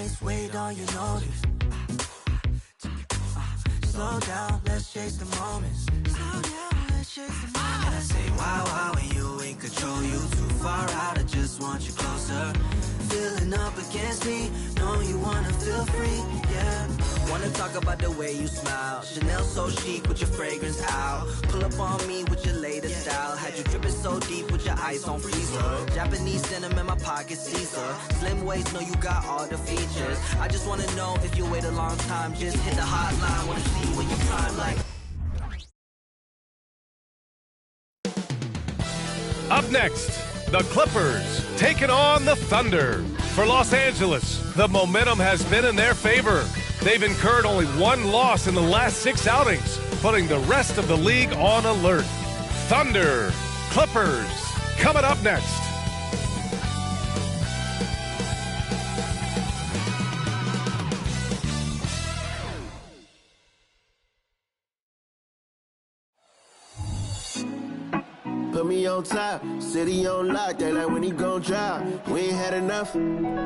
nights, wait on you notice. Slow down, let's chase the moments. Slow down, let's chase the moments. And I say, wow, when you in control, you too far out, I just want you closer. Feeling up against me, know you wanna feel free, yeah. Wanna talk about the way you smile. Chanel so chic with your fragrance out. Pull up on me with your latest style. Had you dripping so deep with your eyes on freezer. Japanese denim in my pocket, Caesar. Slim waist, know you got all the features. I just wanna know if you wait a long time. Just hit the hotline, wanna see when you prime like. Up next, the Clippers taking on the Thunder. For Los Angeles, the momentum has been in their favor. They've incurred only one loss in the last 6 outings, putting the rest of the league on alert. Thunder, Clippers, coming up next. Put me on top, city on lock, they like when he gon' drop. We ain't had enough,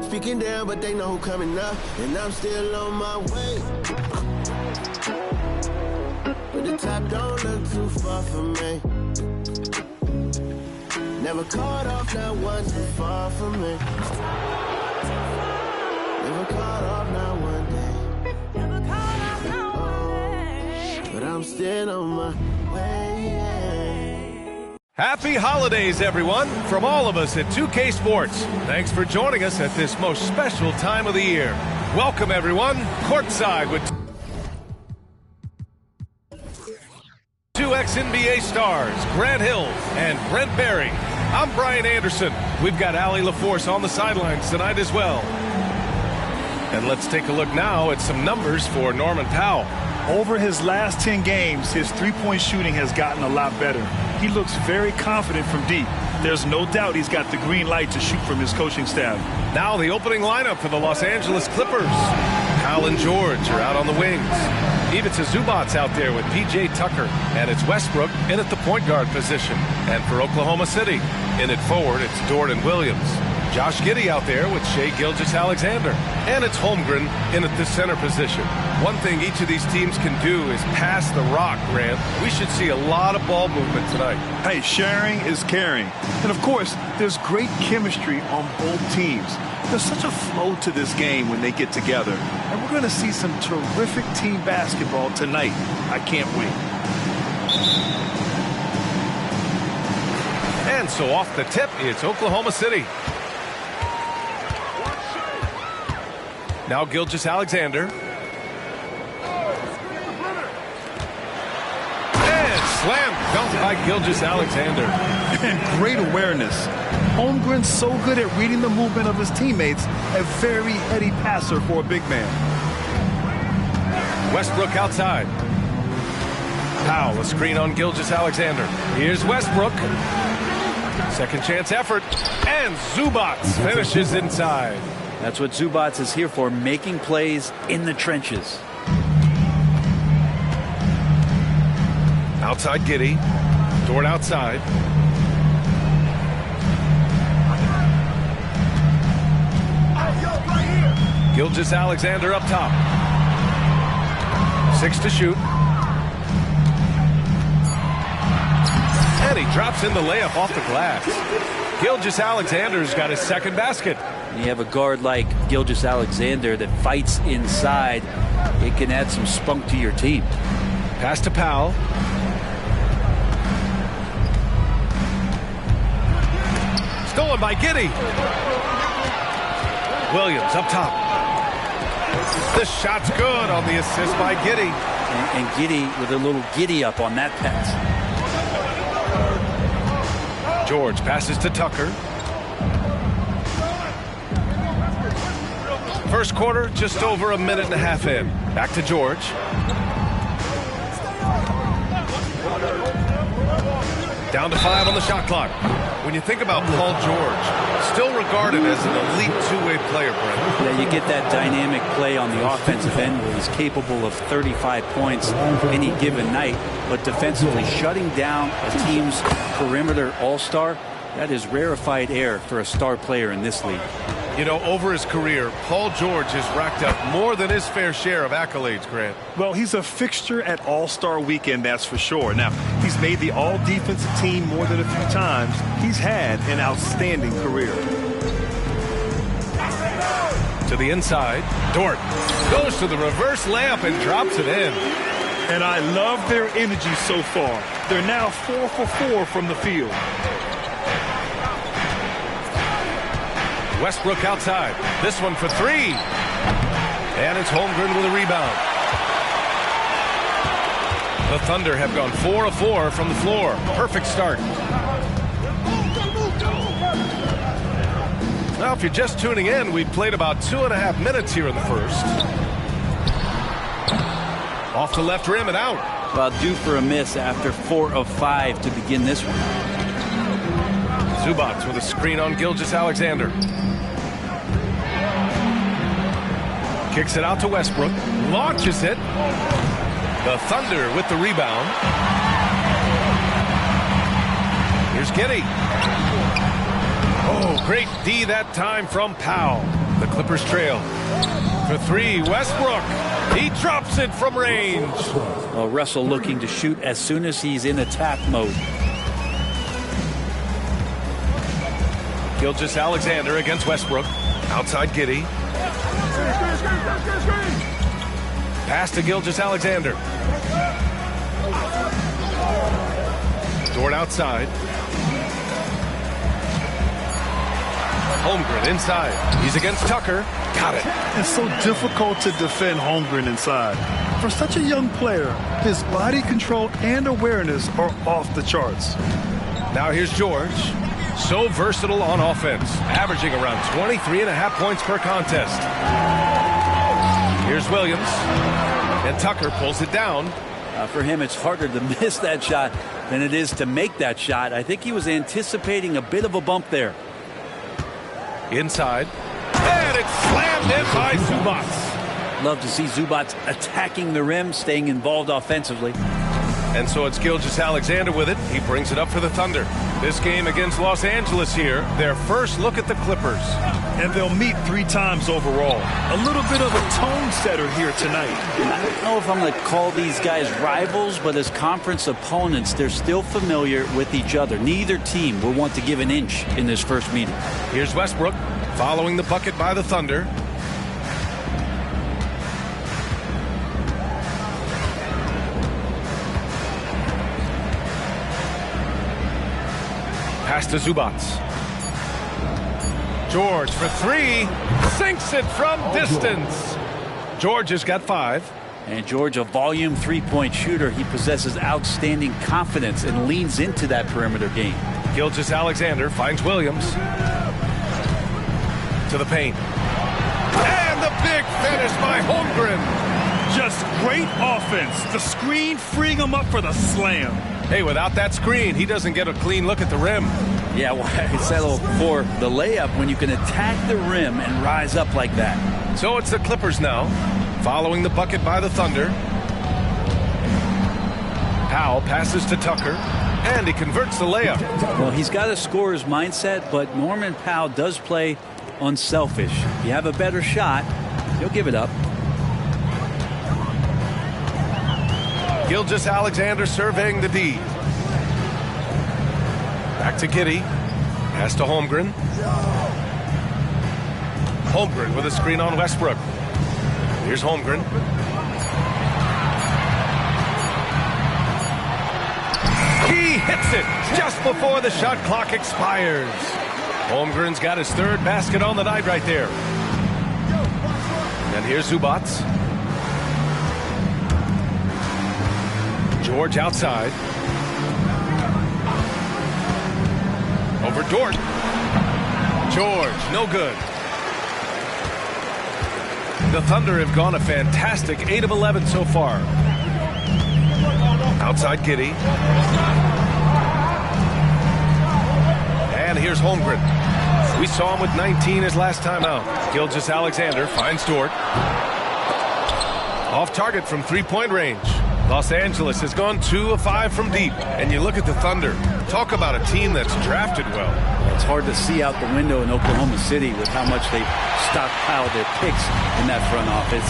speaking down, but they know who coming up. And I'm still on my way. But the top don't look too far from me. Never caught off, not one too far from me. Never caught off, not one day. Never caught off, not one day. But I'm still on my way. Happy holidays, everyone, from all of us at 2K Sports. Thanks for joining us at this most special time of the year. Welcome, everyone, courtside with 2 ex-NBA stars, Grant Hill and Brent Berry. I'm Brian Anderson. We've got Allie LaForce on the sidelines tonight as well. And let's take a look now at some numbers for Norman Powell. Over his last 10 games, his three-point shooting has gotten a lot better. He looks very confident from deep. There's no doubt he's got the green light to shoot from his coaching staff. Now the opening lineup for the Los Angeles Clippers. Powell and George are out on the wings. Ivica Zubac's out there with P.J. Tucker. And it's Westbrook in at the point guard position. And for Oklahoma City, in at forward, it's Dort and Williams. Josh Giddey out there with Shai Gilgeous-Alexander. And it's Holmgren in at the center position. One thing each of these teams can do is pass the rock, Grant. We should see a lot of ball movement tonight. Hey, sharing is caring. And, of course, there's great chemistry on both teams. There's such a flow to this game when they get together. And we're going to see some terrific team basketball tonight. I can't wait. And so off the tip, it's Oklahoma City. Now Gilgeous-Alexander. And slam dunk by Gilgeous-Alexander. And great awareness. Holmgren's so good at reading the movement of his teammates, a very heady passer for a big man. Westbrook outside. Powell, a screen on Gilgeous-Alexander. Here's Westbrook. Second chance effort. And Zubac finishes inside. That's what Zubac is here for, making plays in the trenches. Outside Giddey. Dort outside. Gilgeous-Alexander up top. 6 to shoot. And he drops in the layup off the glass. Gilgeous-Alexander's got his second basket. You have a guard like Gilgeous-Alexander that fights inside. It can add some spunk to your team. Pass to Powell. Stolen by Giddey. Williams up top. The shot's good on the assist by Giddey. And Giddey with a little giddy up on that pass. George passes to Tucker. First quarter, just over a minute and a half in. Back to George. Down to 5 on the shot clock. When you think about Paul George, still regarded as an elite two-way player, Brent. Yeah, you get that dynamic play on the offensive end where he's capable of 35 points any given night, but defensively shutting down a team's perimeter all-star, that is rarefied air for a star player in this league. You know, over his career, Paul George has racked up more than his fair share of accolades, Grant. Well, he's a fixture at All-Star Weekend, that's for sure. Now, he's made the All-Defensive team more than a few times. He's had an outstanding career. To the inside, Dort goes to the reverse layup and drops it in. And I love their energy so far. They're now 4 for 4 from the field. Westbrook outside. This one for three. And it's Holmgren with a rebound. The Thunder have gone 4 of 4 from the floor. Perfect start. Now, if you're just tuning in, we've played about 2.5 minutes here in the first. Off the left rim and out. Well, due for a miss after 4 of 5 to begin this one. Zubats with a screen on Gilgeous-Alexander. Kicks it out to Westbrook. Launches it. The Thunder with the rebound. Here's Giddey. Oh, great D that time from Powell. The Clippers trail. For three, Westbrook. He drops it from range. Well, Russell looking to shoot as soon as he's in attack mode. Gilgeous-Alexander against Westbrook. Outside Giddey. Pass to Gilgeous-Alexander. Dort outside. Holmgren inside. He's against Tucker. Got it. It's so difficult to defend Holmgren inside. For such a young player, his body control and awareness are off the charts. Now here's George. So versatile on offense, averaging around 23.5 points per contest. Here's Williams. And Tucker pulls it down. For him, it's harder to miss that shot than it is to make that shot. I think he was anticipating a bit of a bump there. Inside. And it's slammed in by Zubats. Love to see Zubats attacking the rim, staying involved offensively. And so it's Gilgeous-Alexander with it. He brings it up for the Thunder. This game against Los Angeles here, their first look at the Clippers. And they'll meet 3 times overall. A little bit of a tone setter here tonight. I don't know if I'm going to call these guys rivals, but as conference opponents, they're still familiar with each other. Neither team will want to give an inch in this first meeting. Here's Westbrook following the bucket by the Thunder. Pass to Zubats. George for three. Sinks it from distance. George has got 5. And George, a volume three-point shooter. He possesses outstanding confidence and leans into that perimeter game. Gilgeous-Alexander finds Williams. To the paint. And the big finish by Holmgren. Just great offense. The screen freeing him up for the slam. Hey, without that screen, he doesn't get a clean look at the rim. Yeah, why settle for the layup when you can attack the rim and rise up like that? So it's the Clippers now, following the bucket by the Thunder. Powell passes to Tucker, and he converts the layup. Well, he's got a scorer's mindset, but Norman Powell does play unselfish. If you have a better shot, he'll give it up. Gilgeous-Alexander surveying the D. Back to Giddey. Pass to Holmgren. Holmgren with a screen on Westbrook. Here's Holmgren. He hits it just before the shot clock expires. Holmgren's got his 3rd basket on the night right there. And here's Zubats. George outside. Over Dort. George, no good. The Thunder have gone a fantastic 8 of 11 so far. Outside Giddey. And here's Holmgren. We saw him with 19 his last time out. Gilgeous-Alexander finds Dort. Off target from 3-point range. Los Angeles has gone 2 of 5 from deep. And you look at the Thunder. Talk about a team that's drafted well. It's hard to see out the window in Oklahoma City with how much they stockpile their picks in that front office.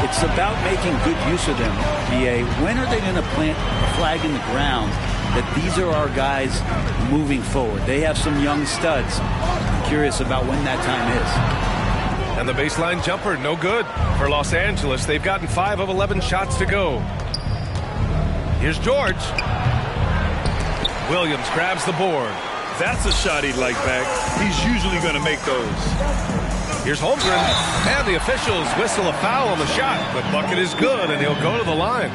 It's about making good use of them, BA. When are they going to plant a flag in the ground that these are our guys moving forward? They have some young studs. I'm curious about when that time is. And the baseline jumper, no good for Los Angeles. They've gotten 5 of 11 shots to go. Here's George. Williams grabs the board. That's a shot he'd like back. He's usually going to make those. Here's Holmgren, and the officials whistle a foul on the shot. The bucket is good, and he'll go to the line.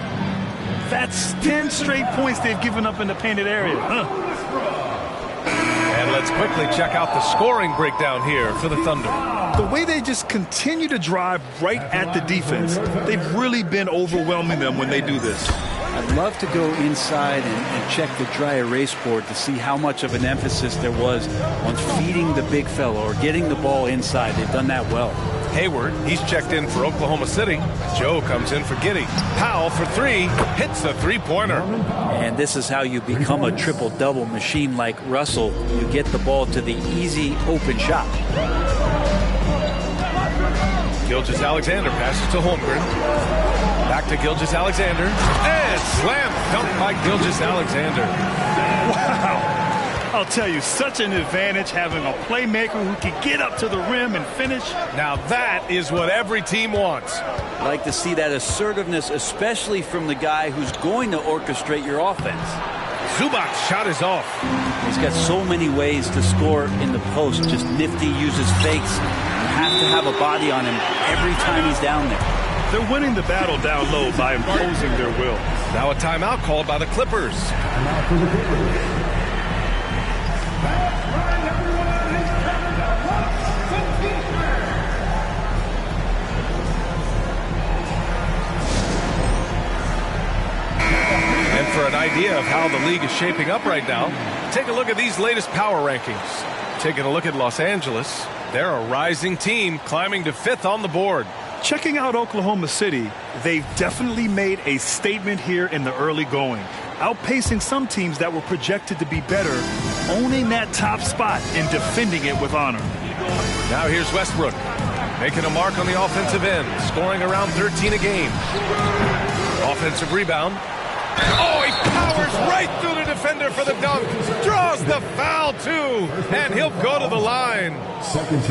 That's 10 straight points they've given up in the painted area. And let's quickly check out the scoring breakdown here for the Thunder. The way they just continue to drive right at the defense, they've really been overwhelming them when they do this. I'd love to go inside and check the dry erase board to see how much of an emphasis there was on feeding the big fella or getting the ball inside. They've done that well. Hayward, he's checked in for Oklahoma City. Joe comes in for Giddey. Powell for 3, hits a three-pointer. And this is how you become a triple-double machine like Russell. You get the ball to the easy open shot. Gilgeous-Alexander passes to Holmgren. Back to Gilgeous-Alexander. And slam dunk by Gilgeous-Alexander. Wow. I'll tell you, such an advantage having a playmaker who can get up to the rim and finish. Now that is what every team wants. I like to see that assertiveness, especially from the guy who's going to orchestrate your offense. Zubac's shot is off. He's got so many ways to score in the post. Just nifty, uses fakes. You have to have a body on him every time he's down there. They're winning the battle down low by imposing their will. Now a timeout called by the Clippers. And for an idea of how the league is shaping up right now, take a look at these latest power rankings. Taking a look at Los Angeles, they're a rising team climbing to 5th on the board. Checking out Oklahoma City, they've definitely made a statement here in the early going, outpacing some teams that were projected to be better, owning that top spot and defending it with honor. Now here's Westbrook, making a mark on the offensive end, scoring around 13 a game. Offensive rebound. Oh, he powers right through the defender for the dunk. Draws the foul, too. And he'll go to the line.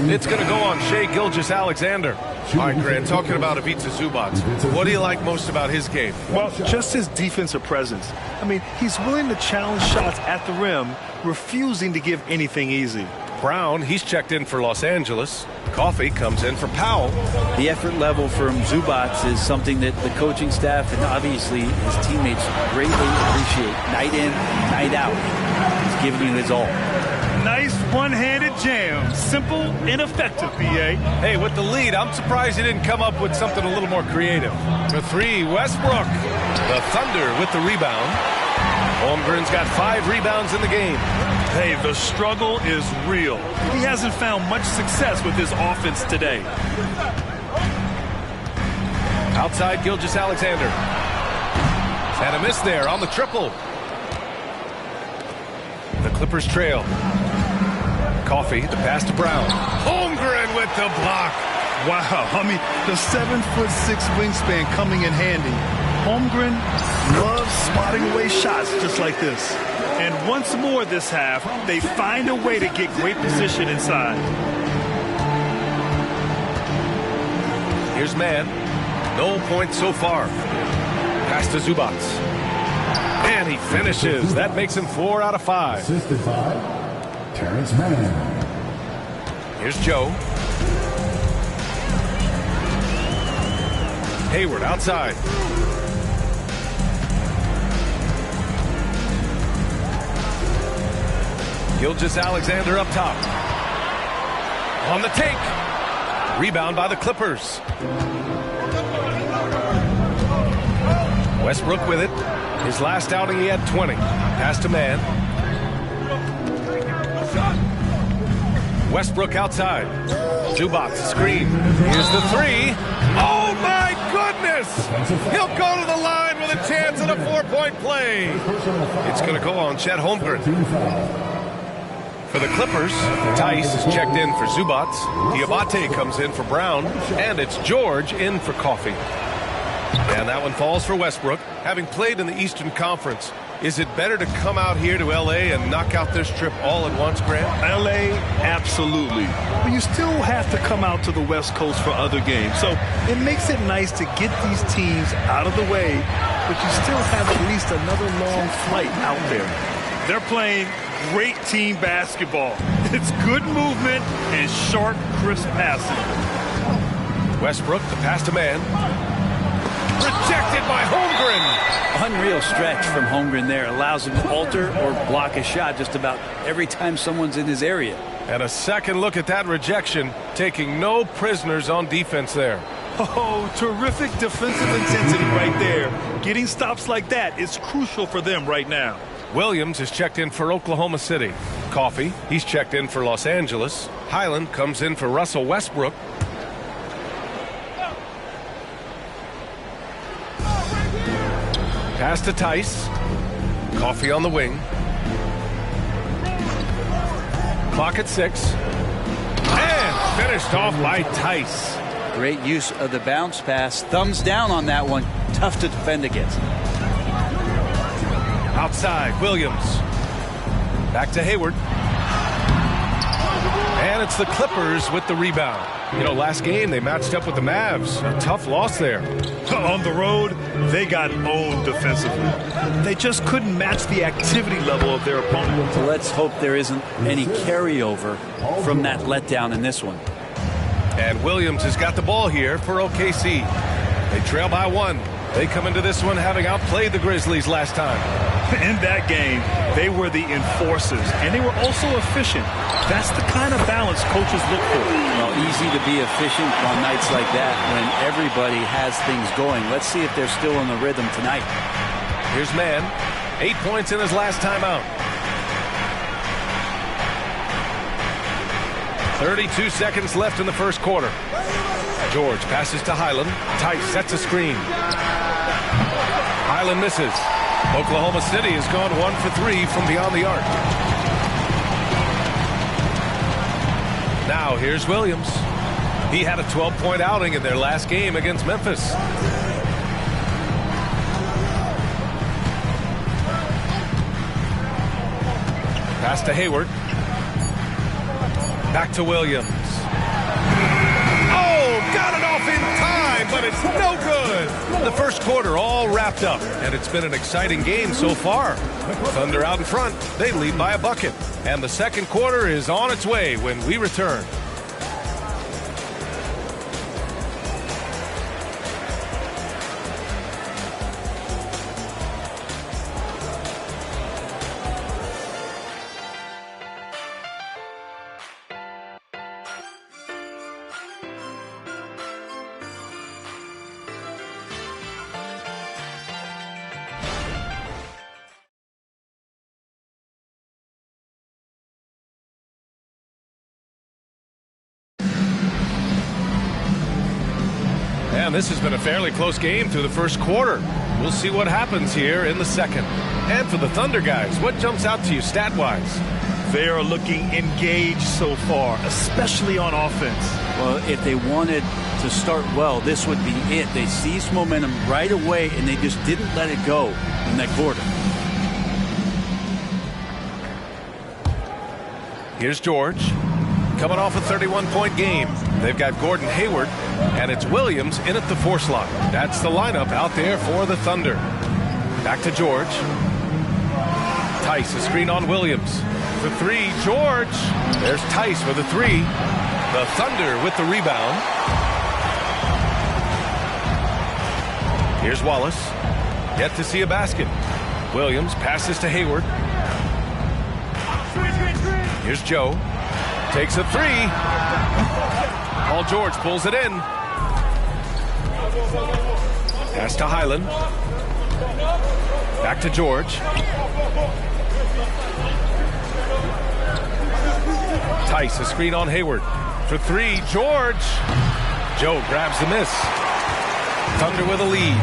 It's going to go on Shai Gilgeous-Alexander. All right, Grant, talking about Ivica Zubac. What do you like most about his game? Well, just his defensive presence. I mean, he's willing to challenge shots at the rim, refusing to give anything easy. Brown, he's checked in for Los Angeles. Coffee comes in for Powell. The effort level from Zubac is something that the coaching staff and obviously his teammates greatly appreciate. Night in, night out. He's giving you his all. Nice one-handed jam. Simple and effective, B.A. Hey, with the lead, I'm surprised he didn't come up with something a little more creative. For 3, Westbrook. The Thunder with the rebound. Holmgren's got 5 rebounds in the game. Hey, the struggle is real. He hasn't found much success with his offense today. Outside Gilgeous-Alexander. And a miss there on the triple. The Clippers trail. Coffee, the pass to Brown. Holmgren with the block. Wow, I mean, the 7'6" wingspan coming in handy. Holmgren loves spotting away shots just like this. And once more this half, they find a way to get great position inside. Here's Mann. No points so far. Pass to Zubac. And he finishes. That makes him 4 out of 5. Assisted by Terrence Mann. Here's Joe. Hayward outside. Gilgeous-Alexander up top. On the take. Rebound by the Clippers. Westbrook with it. His last outing, he had 20. Pass to Mann. Westbrook outside. Zubac screen. Here's the 3. Oh, my goodness! He'll go to the line with a chance at a 4 4-point play. It's going to go on Chet Holmgren. For the Clippers, Tice is checked in for Zubac. Diabate comes in for Brown. And it's George in for Coffee. And that one falls for Westbrook. Having played in the Eastern Conference, is it better to come out here to L.A. and knock out this trip all at once, Grant? L.A., absolutely. But you still have to come out to the West Coast for other games. So it makes it nice to get these teams out of the way, but you still have at least another long flight out there. They're playing great team basketball. It's good movement and sharp, crisp passing. Westbrook, the pass to man. Rejected by Holmgren. Unreal stretch from Holmgren there. Allows him to alter or block a shot just about every time someone's in his area. And a second look at that rejection, taking no prisoners on defense there. Oh, terrific defensive intensity right there. Getting stops like that is crucial for them right now. Williams is checked in for Oklahoma City. Coffee, he's checked in for Los Angeles. Highland comes in for Russell Westbrook. Pass to Tice. Coffee on the wing. Clock at 6. And finished off by Tice. Great use of the bounce pass. Thumbs down on that one. Tough to defend against. Outside, Williams. Back to Hayward. And it's the Clippers with the rebound. You know, last game they matched up with the Mavs. A tough loss there. On the road, they got owned defensively. They just couldn't match the activity level of their opponent. Let's hope there isn't any carryover from that letdown in this one. And Williams has got the ball here for OKC. They trail by 1. They come into this one having outplayed the Grizzlies last time. In that game, they were the enforcers, and they were also efficient. That's the kind of balance coaches look for. Well, easy to be efficient on nights like that when everybody has things going. Let's see if they're still in the rhythm tonight. Here's Mann. 8 points in his last time out. 32 seconds left in the first quarter. George passes to Highland. Tice sets a screen. Highland misses. Oklahoma City has gone 1 for 3 from beyond the arc. Now here's Williams. He had a 12-point outing in their last game against Memphis. Pass to Hayward. Back to Williams. Got it off in time, but it's no good. The first quarter all wrapped up, and it's been an exciting game so far. Thunder out in front. They lead by a bucket. And the second quarter is on its way when we return. And this has been a fairly close game through the first quarter. We'll see what happens here in the second. And for the Thunder guys, what jumps out to you stat-wise? They are looking engaged so far, especially on offense. Well, if they wanted to start well, this would be it. They seized momentum right away, and they just didn't let it go in that quarter. Here's George. Coming off a 31-point game. They've got Gordon Hayward, and it's Williams in at the 4 slot. That's the lineup out there for the Thunder. Back to George. Tice, a screen on Williams. For 3, George. There's Tice for the 3. The Thunder with the rebound. Here's Wallace. Yet to see a basket. Williams passes to Hayward. Here's Joe. Takes a 3. Paul George pulls it in. Pass to Highland. Back to George. Tice, a screen on Hayward. For 3, George. Joe grabs the miss. Thunder with a lead.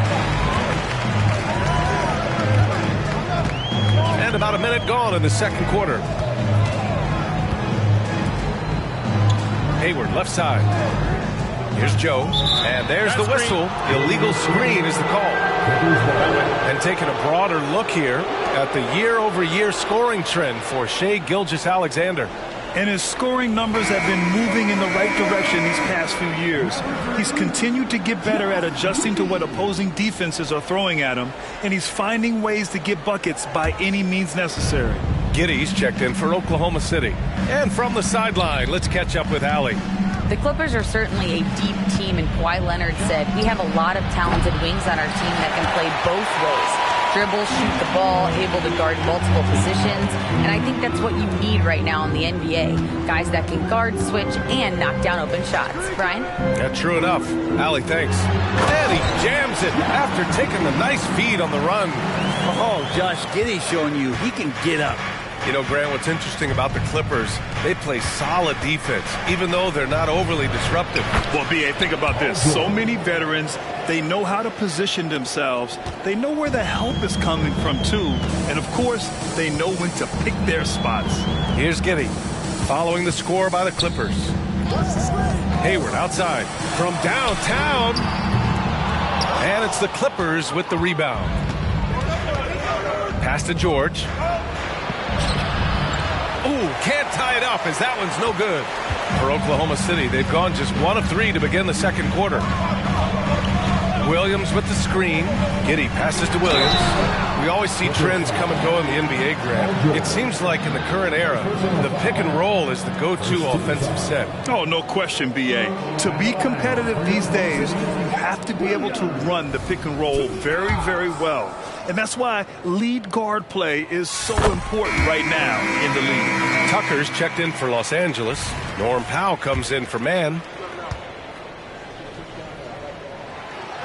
And about a minute gone in the second quarter. Hayward, left side. Here's Joe, and there's the whistle. Illegal screen is the call. And taking a broader look here at the year-over-year scoring trend for Shai Gilgeous-Alexander. And his scoring numbers have been moving in the right direction these past few years. He's continued to get better at adjusting to what opposing defenses are throwing at him, and he's finding ways to get buckets by any means necessary. Giddey's checked in for Oklahoma City. And from the sideline, let's catch up with Allie. The Clippers are certainly a deep team, and Kawhi Leonard said, we have a lot of talented wings on our team that can play both ways. Dribble, shoot the ball, able to guard multiple positions, and I think that's what you need right now in the NBA. Guys that can guard, switch, and knock down open shots. Brian? Yeah, true enough. Allie, thanks. And he jams it after taking the nice feed on the run. Oh, Josh Giddey showing you he can get up. You know, Grant, what's interesting about the Clippers, they play solid defense, even though they're not overly disruptive. Well, B.A., think about this. So many veterans, they know how to position themselves. They know where the help is coming from, too. And, of course, they know when to pick their spots. Here's Giddey, following the score by the Clippers. Hayward outside from downtown. And it's the Clippers with the rebound. Pass to George. Ooh, can't tie it up as that one's no good. For Oklahoma City, they've gone just 1 of 3 to begin the second quarter. Williams with the screen. Giddey passes to Williams. We always see trends come and go in the NBA, Grant. It seems like in the current era, the pick and roll is the go-to offensive set. Oh, no question, B.A. To be competitive these days, you have to be able to run the pick and roll very, very well. And that's why lead guard play is so important right now in the league. Tucker's checked in for Los Angeles. Norm Powell comes in for man.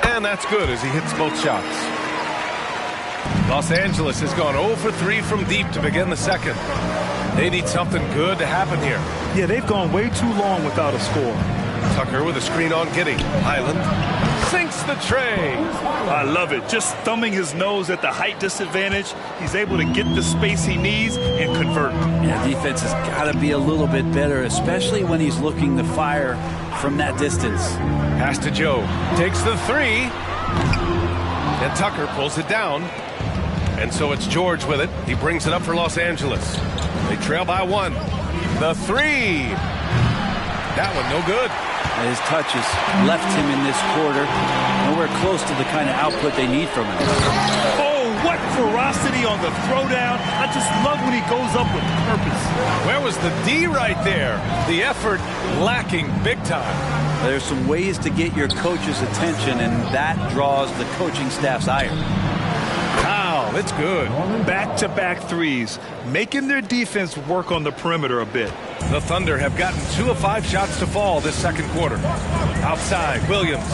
And that's good as he hits both shots. Los Angeles has gone 0 for 3 from deep to begin the second. They need something good to happen here. Yeah, they've gone way too long without a score. Tucker with a screen on Giddey. Highland sinks the tray. I love it. Just thumbing his nose at the height disadvantage. He's able to get the space he needs and convert. Yeah, defense has got to be a little bit better, especially when he's looking to fire from that distance. Pass to Joe. Takes the 3. And Tucker pulls it down. And so it's George with it. He brings it up for Los Angeles. They trail by 1. The 3. That one no good. His touches left him in this quarter. Nowhere close to the kind of output they need from him. Oh, what ferocity on the throwdown. I just love when he goes up with purpose. Where was the D right there? The effort lacking big time. There's some ways to get your coach's attention, and that draws the coaching staff's ire. Wow, it's good. Back-to-back threes, making their defense work on the perimeter a bit. The Thunder have gotten 2 of 5 shots to fall this second quarter. Outside, Williams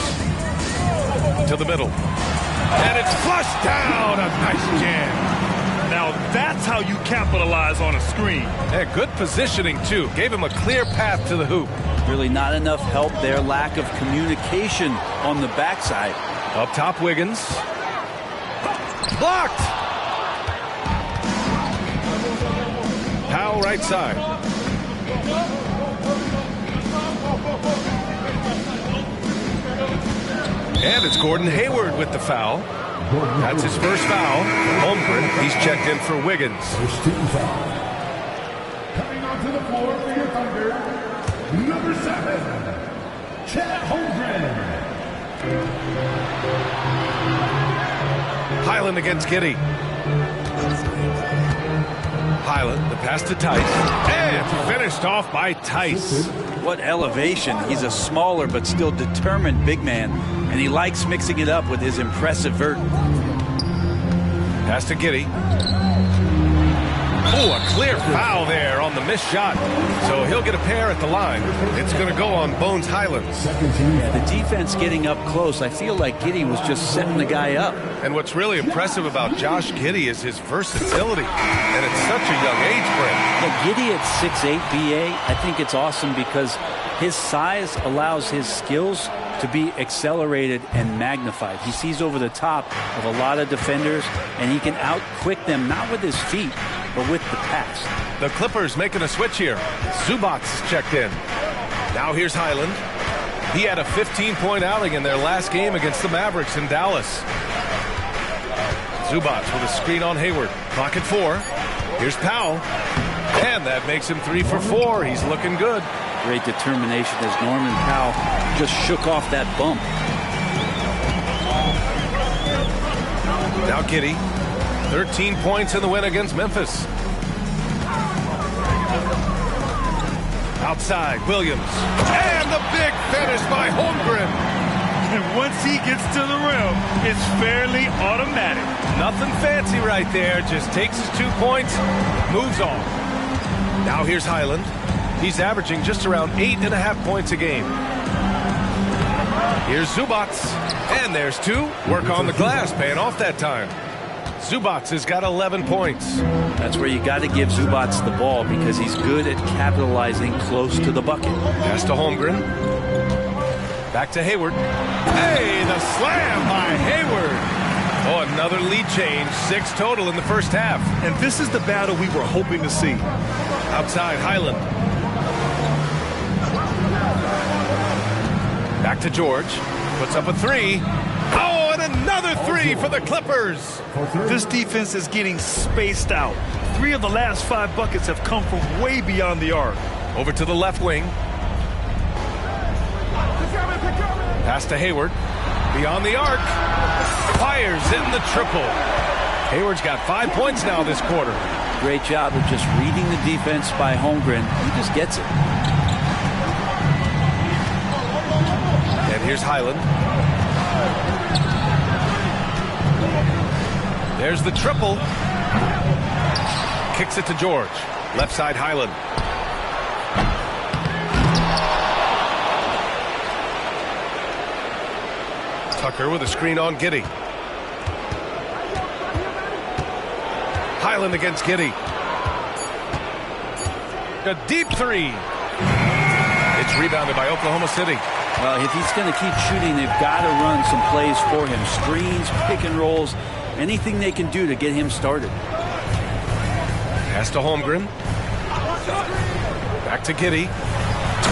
to the middle. And it's flushed down. A nice jam. Now that's how you capitalize on a screen. Yeah, good positioning, too. Gave him a clear path to the hoop. Really not enough help there. Lack of communication on the backside. Up top, Wiggins. Blocked. Powell right side. And it's Gordon Hayward with the foul. That's his first foul. Holmgren, he's checked in for Wiggins. First team foul. Coming onto the floor for your Thunder, number 7, Chet Holmgren. Highland against Giddey. Highland, the pass to Tice. And finished off by Tice. What elevation. He's a smaller but still determined big man, and he likes mixing it up with his impressive vert. Pass to Giddey. Oh, a clear foul there on the missed shot. So he'll get a pair at the line. It's going to go on Bones Highland. Yeah, the defense getting up close. I feel like Giddey was just setting the guy up. And what's really impressive about Josh Giddey is his versatility. And it's such a young age for him. Yeah, Giddey at 6'8", BA, I think it's awesome because his size allows his skills to be accelerated and magnified. He sees over the top of a lot of defenders, and he can out-quick them, not with his feet, but with the pass. The Clippers making a switch here. Zubats checked in. Now here's Highland. He had a 15-point outing in their last game against the Mavericks in Dallas. Zubats with a screen on Hayward. Clock at 4. Here's Powell. And that makes him 3 for 4. He's looking good. Great determination as Norman Powell just shook off that bump. Now Giddey. 13 points in the win against Memphis. Outside, Williams. And the big finish by Holmgren. And once he gets to the rim, it's fairly automatic. Nothing fancy right there. Just takes his 2 points, moves on. Now here's Highland. He's averaging just around 8.5 points a game. Here's Zubats. And there's 2. Work on the glass, paying off that time. Zubats has got 11 points. That's where you got to give Zubats the ball because he's good at capitalizing close to the bucket. Pass to Holmgren. Back to Hayward. Hey, the slam by Hayward. Oh, another lead change. 6 total in the first half. And this is the battle we were hoping to see. Outside, Highland. Back to George. Puts up a 3. Oh, and another 3 for the Clippers. This defense is getting spaced out. 3 of the last 5 buckets have come from way beyond the arc. Over to the left wing. Pass to Hayward. Beyond the arc. Fires in the triple. Hayward's got 5 points now this quarter. Great job of just reading the defense by Holmgren. He just gets it. And here's Highland. There's the triple. Kicks it to George. Left side, Highland. Tucker with a screen on Giddey. Highland against Giddey. A deep 3. It's rebounded by Oklahoma City. Well, if he's going to keep shooting, they've got to run some plays for him. Screens, pick and rolls, anything they can do to get him started. Pass to Holmgren. Back to Giddey.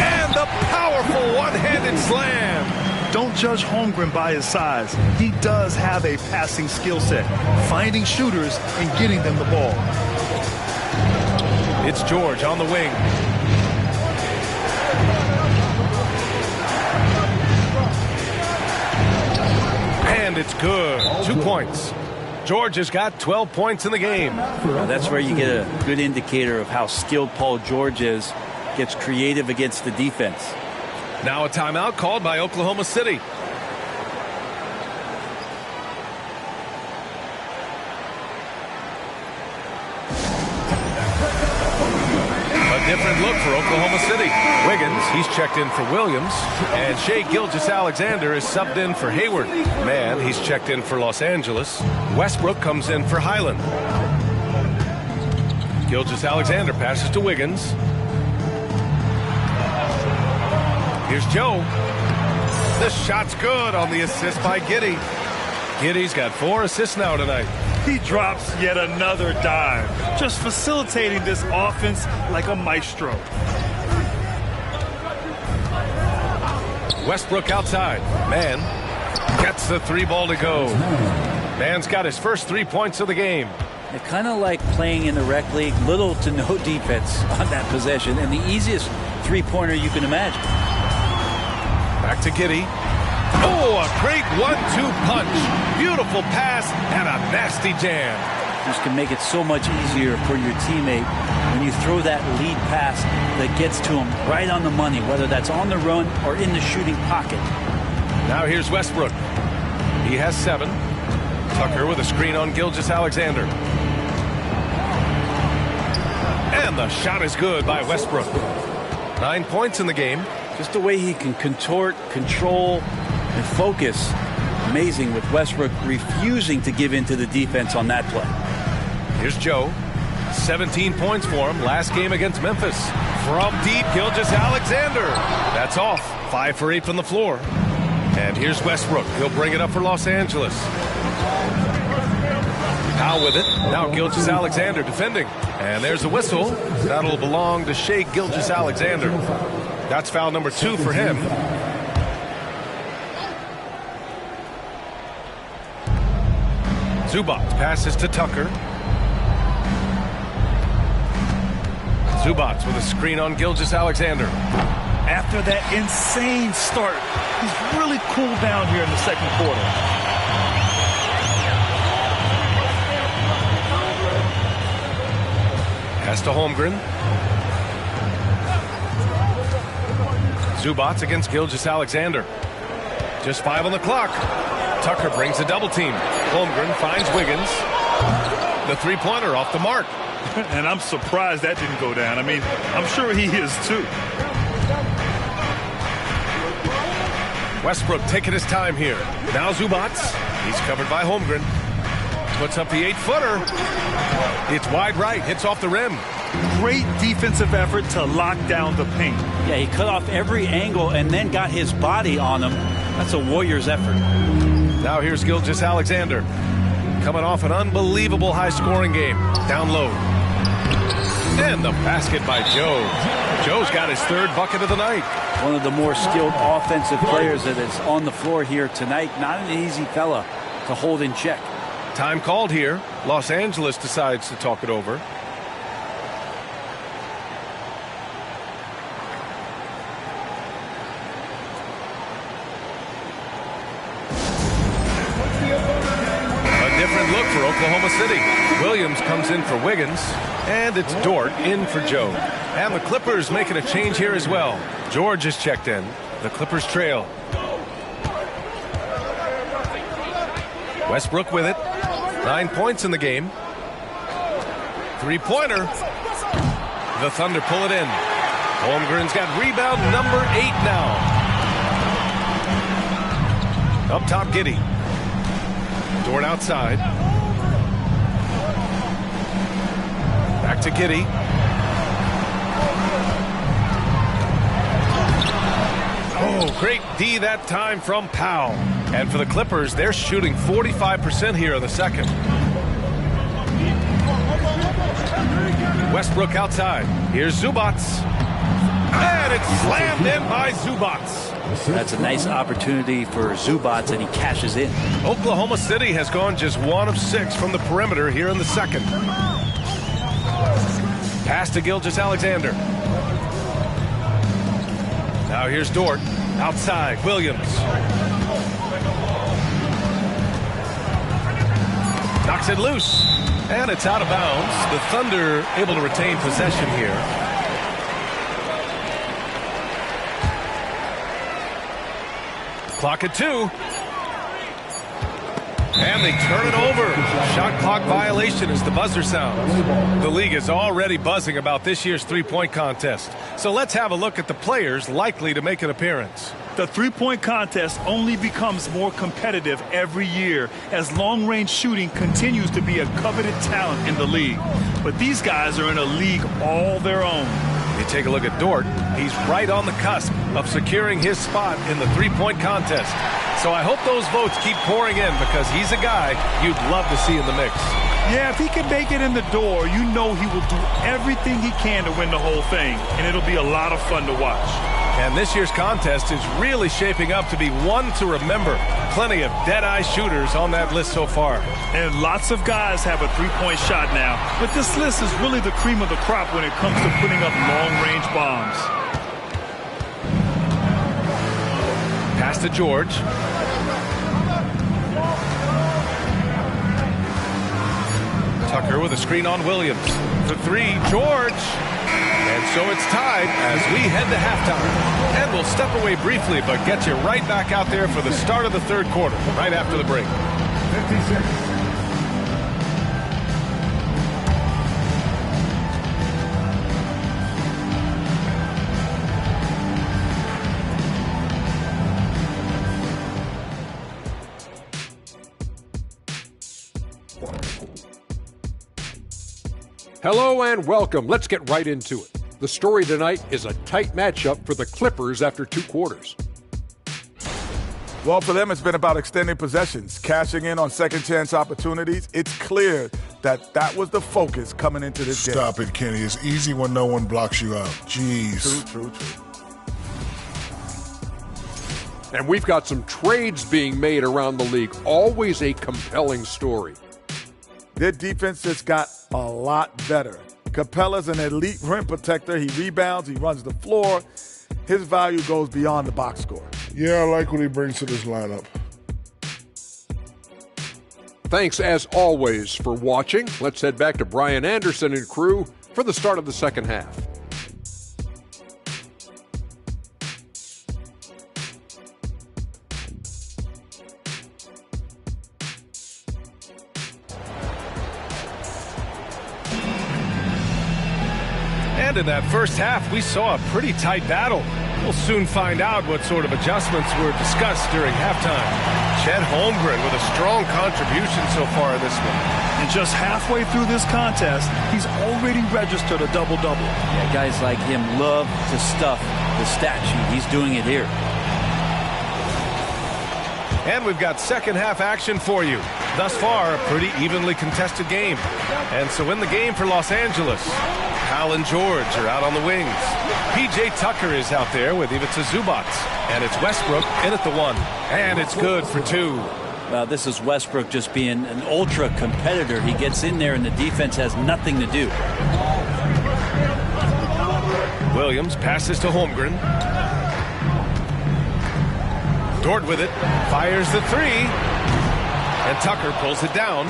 And the powerful one-handed slam. Don't judge Holmgren by his size. He does have a passing skill set, finding shooters and getting them the ball. It's George on the wing. And it's good. 2 points. George has got 12 points in the game. Well, that's where you get a good indicator of how skilled Paul George is. Gets creative against the defense. Now a timeout called by Oklahoma City. A different look for Oklahoma City. Wiggins, he's checked in for Williams. And Shai Gilgeous-Alexander is subbed in for Hayward. Mann, he's checked in for Los Angeles. Westbrook comes in for Highland. Gilgeous-Alexander passes to Wiggins. Here's Joe. The shot's good on the assist by Giddey. Giddey's got 4 assists now tonight. He drops yet another dime, just facilitating this offense like a maestro. Westbrook outside. Mann gets the 3 ball to go. Mann's got his first 3 points of the game. They're kind of like playing in the rec league, little to no defense on that possession, and the easiest 3-pointer you can imagine. Back to Giddey. Oh, a great 1-2 punch. Beautiful pass and a nasty jam. This can make it so much easier for your teammate when you throw that lead pass that gets to him right on the money, whether that's on the run or in the shooting pocket. Now here's Westbrook. He has 7. Tucker with a screen on Gilgeous-Alexander. And the shot is good by Westbrook. 9 points in the game. Just the way he can contort, control, and focus. Amazing with Westbrook refusing to give in to the defense on that play. Here's Joe. 17 points for him last game against Memphis. From deep, Gilgeous-Alexander. That's off. 5 for 8 from the floor. And here's Westbrook. He'll bring it up for Los Angeles. Powell with it. Now Gilgeous-Alexander defending. And there's the whistle. That'll belong to Shai Gilgeous-Alexander. That's foul number 2 for him. Zubac passes to Tucker. Zubac with a screen on Gilgeous-Alexander. After that insane start, he's really cooled down here in the second quarter. Pass to Holmgren. Zubac against Gilgeous-Alexander. Just 5 on the clock. Tucker brings a double team. Holmgren finds Wiggins. The three-pointer off the mark. And I'm surprised that didn't go down. I mean, I'm sure he is too. Westbrook taking his time here. Now Zubac. He's covered by Holmgren. Puts up the 8-footer. It's wide right. Hits off the rim. Great defensive effort to lock down the paint. Yeah, he cut off every angle and then got his body on him. That's a Warriors effort. Now here's Gilgeous-Alexander. Coming off an unbelievable high-scoring game. Down low. And the basket by Joe. Joe's got his 3rd bucket of the night. One of the more skilled offensive players that is on the floor here tonight. Not an easy fella to hold in check. Time called here. Los Angeles decides to talk it over. Different look for Oklahoma City. Williams comes in for Wiggins, and it's Dort in for Joe. And the Clippers making a change here as well. George is checked in. The Clippers trail. Westbrook with it. 9 points in the game. Three-pointer. The Thunder pull it in. Holmgren's got rebound number 8 now. Up top, Giddey. Dort outside. Back to Giddey. Oh, great D that time from Powell. And for the Clippers, they're shooting 45% here in the second. Westbrook outside. Here's Zubac. And it's slammed in by Zubac. That's a nice opportunity for Zubac, and he cashes in. Oklahoma City has gone just 1 of 6 from the perimeter here in the second. Pass to Gilgeous-Alexander. Now here's Dort. Outside, Williams. Knocks it loose. And it's out of bounds. The Thunder able to retain possession here. Clock at 2. And they turn it over. Shot clock violation as the buzzer sounds. The league is already buzzing about this year's three-point contest. So let's have a look at the players likely to make an appearance. The three-point contest only becomes more competitive every year as long-range shooting continues to be a coveted talent in the league. But these guys are in a league all their own. You take a look at Dort. He's right on the cusp of securing his spot in the three-point contest. So I hope those votes keep pouring in because he's a guy you'd love to see in the mix. Yeah, if he can make it in the door, you know he will do everything he can to win the whole thing, and it'll be a lot of fun to watch. And this year's contest is really shaping up to be one to remember. Plenty of dead-eye shooters on that list so far. And lots of guys have a three-point shot now. But this list is really the cream of the crop when it comes to putting up long-range bombs. Pass to George. Tucker with a screen on Williams. For 3, George. And so it's tied as we head to halftime. And we'll step away briefly, but get you right back out there for the start of the third quarter, right after the break. 56. Hello and welcome. Let's get right into it. The story tonight is a tight matchup for the Clippers after 2 quarters. Well, for them, it's been about extending possessions, cashing in on second-chance opportunities. It's clear that was the focus coming into this game. Stop it, Kenny. It's easy when no one blocks you out. Jeez. True. And we've got some trades being made around the league. Always a compelling story. Their defense just got a lot better. Capella's an elite rim protector. He rebounds. He runs the floor. His value goes beyond the box score. Yeah, I like what he brings to this lineup. Thanks, as always, for watching. Let's head back to Brian Anderson and crew for the start of the second half. And in that first half, we saw a pretty tight battle. We'll soon find out what sort of adjustments were discussed during halftime. Chet Holmgren with a strong contribution so far in this one. And just halfway through this contest, he's already registered a double-double. Yeah, guys like him love to stuff the stat sheet. He's doing it here. And we've got second half action for you. Thus far, a pretty evenly contested game. And so in the game for Los Angeles, Hal and George are out on the wings. P.J. Tucker is out there with Ivica Zubac. And it's Westbrook in at the one. And it's good for two. Well, this is Westbrook just being an ultra competitor. He gets in there and the defense has nothing to do. Williams passes to Holmgren. Dort with it, fires the three, and Tucker pulls it down.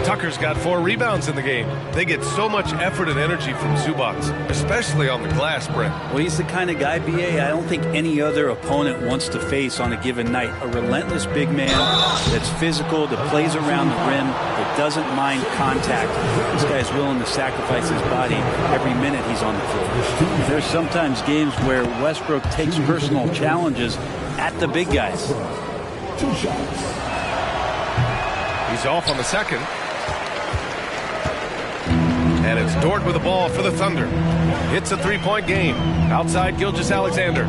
Tucker's got 4 rebounds in the game. They get so much effort and energy from Zubac, especially on the glass, Brent. Well, he's the kind of guy, B.A., I don't think any other opponent wants to face on a given night. A relentless big man that's physical, that plays around the rim, that doesn't mind contact. This guy's willing to sacrifice his body every minute he's on the floor. There's sometimes games where Westbrook takes personal challenges at the big guys. 2 shots. He's off on the second. And it's Dort with the ball for the Thunder. It's a 3-point game. Outside Gilgeous-Alexander.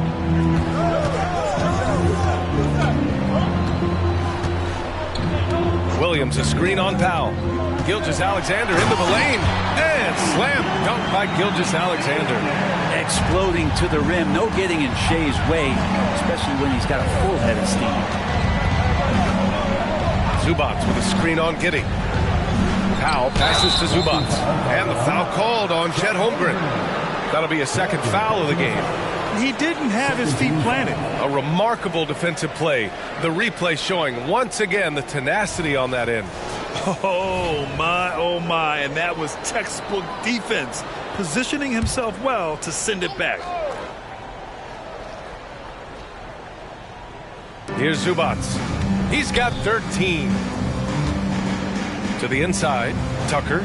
Williams a screen on Powell. Gilgeous-Alexander into the lane. And slam dunk by Gilgeous-Alexander. Exploding to the rim. No getting in Shea's way, especially when he's got a full head of steam. Zubac with a screen on Giddey. Powell passes to Zubac. And the foul called on Chet Holmgren. That'll be a second foul of the game. He didn't have his feet planted. A remarkable defensive play. The replay showing once again the tenacity on that end. Oh my, and that was textbook defense, positioning himself well to send it back. Here's Zubac. He's got 13. To the inside, Tucker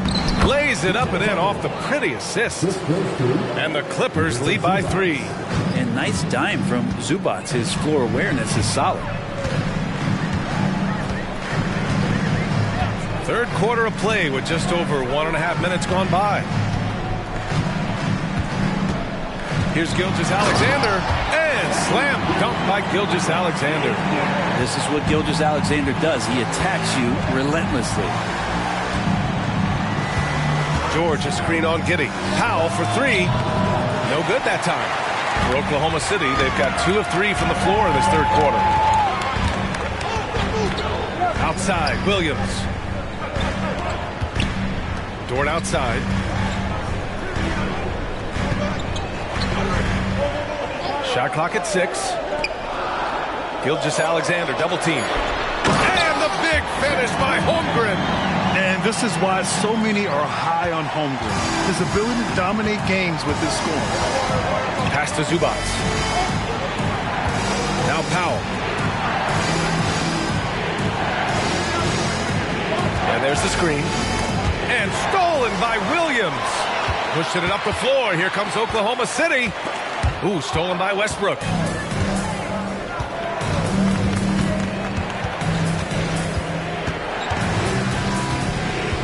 lays it up and in off the pretty assist. And the Clippers lead by 3. And nice dime from Zubac. His floor awareness is solid. Third quarter of play with just over 1.5 minutes gone by. Here's Gilgeous-Alexander, and slam dunk by Gilgeous-Alexander. This is what Gilgeous-Alexander does. He attacks you relentlessly. George a screen on Giddey. Powell for 3. No good that time. For Oklahoma City, they've got 2 of 3 from the floor in this third quarter. Outside, Williams. Dort outside. Shot clock at 6. Gilgeous-Alexander double team. And the big finish by Holmgren. And this is why so many are high on Holmgren. His ability to dominate games with his scoring. Pass to Zubac. Now Powell. And there's the screen. And stolen by Williams. Pushing it up the floor. Here comes Oklahoma City. Ooh, stolen by Westbrook.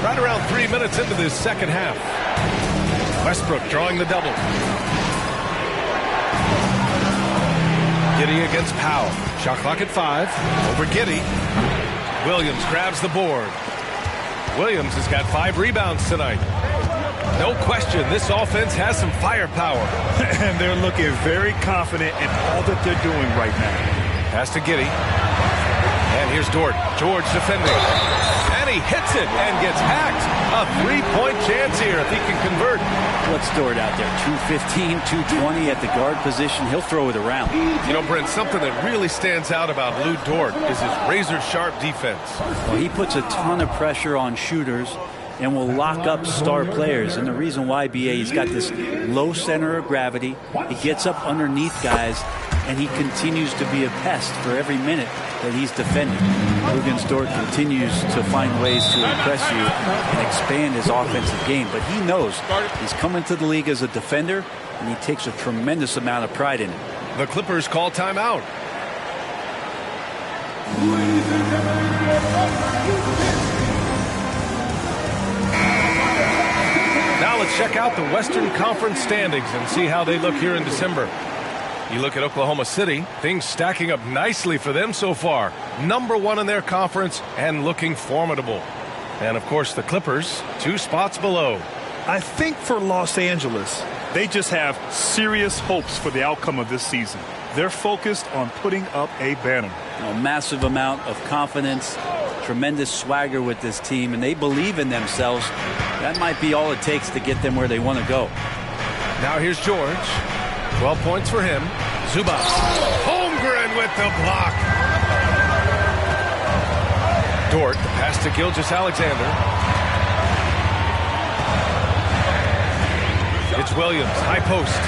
Right around 3 minutes into this second half. Westbrook drawing the double. Giddey against Powell. Shot clock at 5. Over Giddey. Williams grabs the board. Williams has got 5 rebounds tonight. No question, this offense has some firepower. And they're looking very confident in all that they're doing right now. Pass to Giddey. And here's Dort. George defending. And he hits it and gets hacked. A 3-point chance here if he can convert. What's Dort out there? 215, 220 at the guard position. He'll throw it around. You know, Brent, something that really stands out about Lou Dort is his razor-sharp defense. Well, he puts a ton of pressure on shooters and will lock up star players. And the reason why, BA, he's got this low center of gravity. He gets up underneath guys, and he continues to be a pest for every minute that he's defending. Dort continues to find ways to impress you and expand his offensive game. But he knows he's coming to the league as a defender, and he takes a tremendous amount of pride in it. The Clippers call timeout. Now let's check out the Western Conference standings and see how they look here in December. You look at Oklahoma City, things stacking up nicely for them so far. #1 in their conference and looking formidable. And, of course, the Clippers, 2 spots below. I think for Los Angeles, they just have serious hopes for the outcome of this season. They're focused on putting up a banner. A massive amount of confidence, tremendous swagger with this team, and they believe in themselves. That might be all it takes to get them where they want to go. Now here's George. 12 points for him. Zubac. Holmgren with the block. Dort, the pass to Gilgeous-Alexander. It's Williams, high post.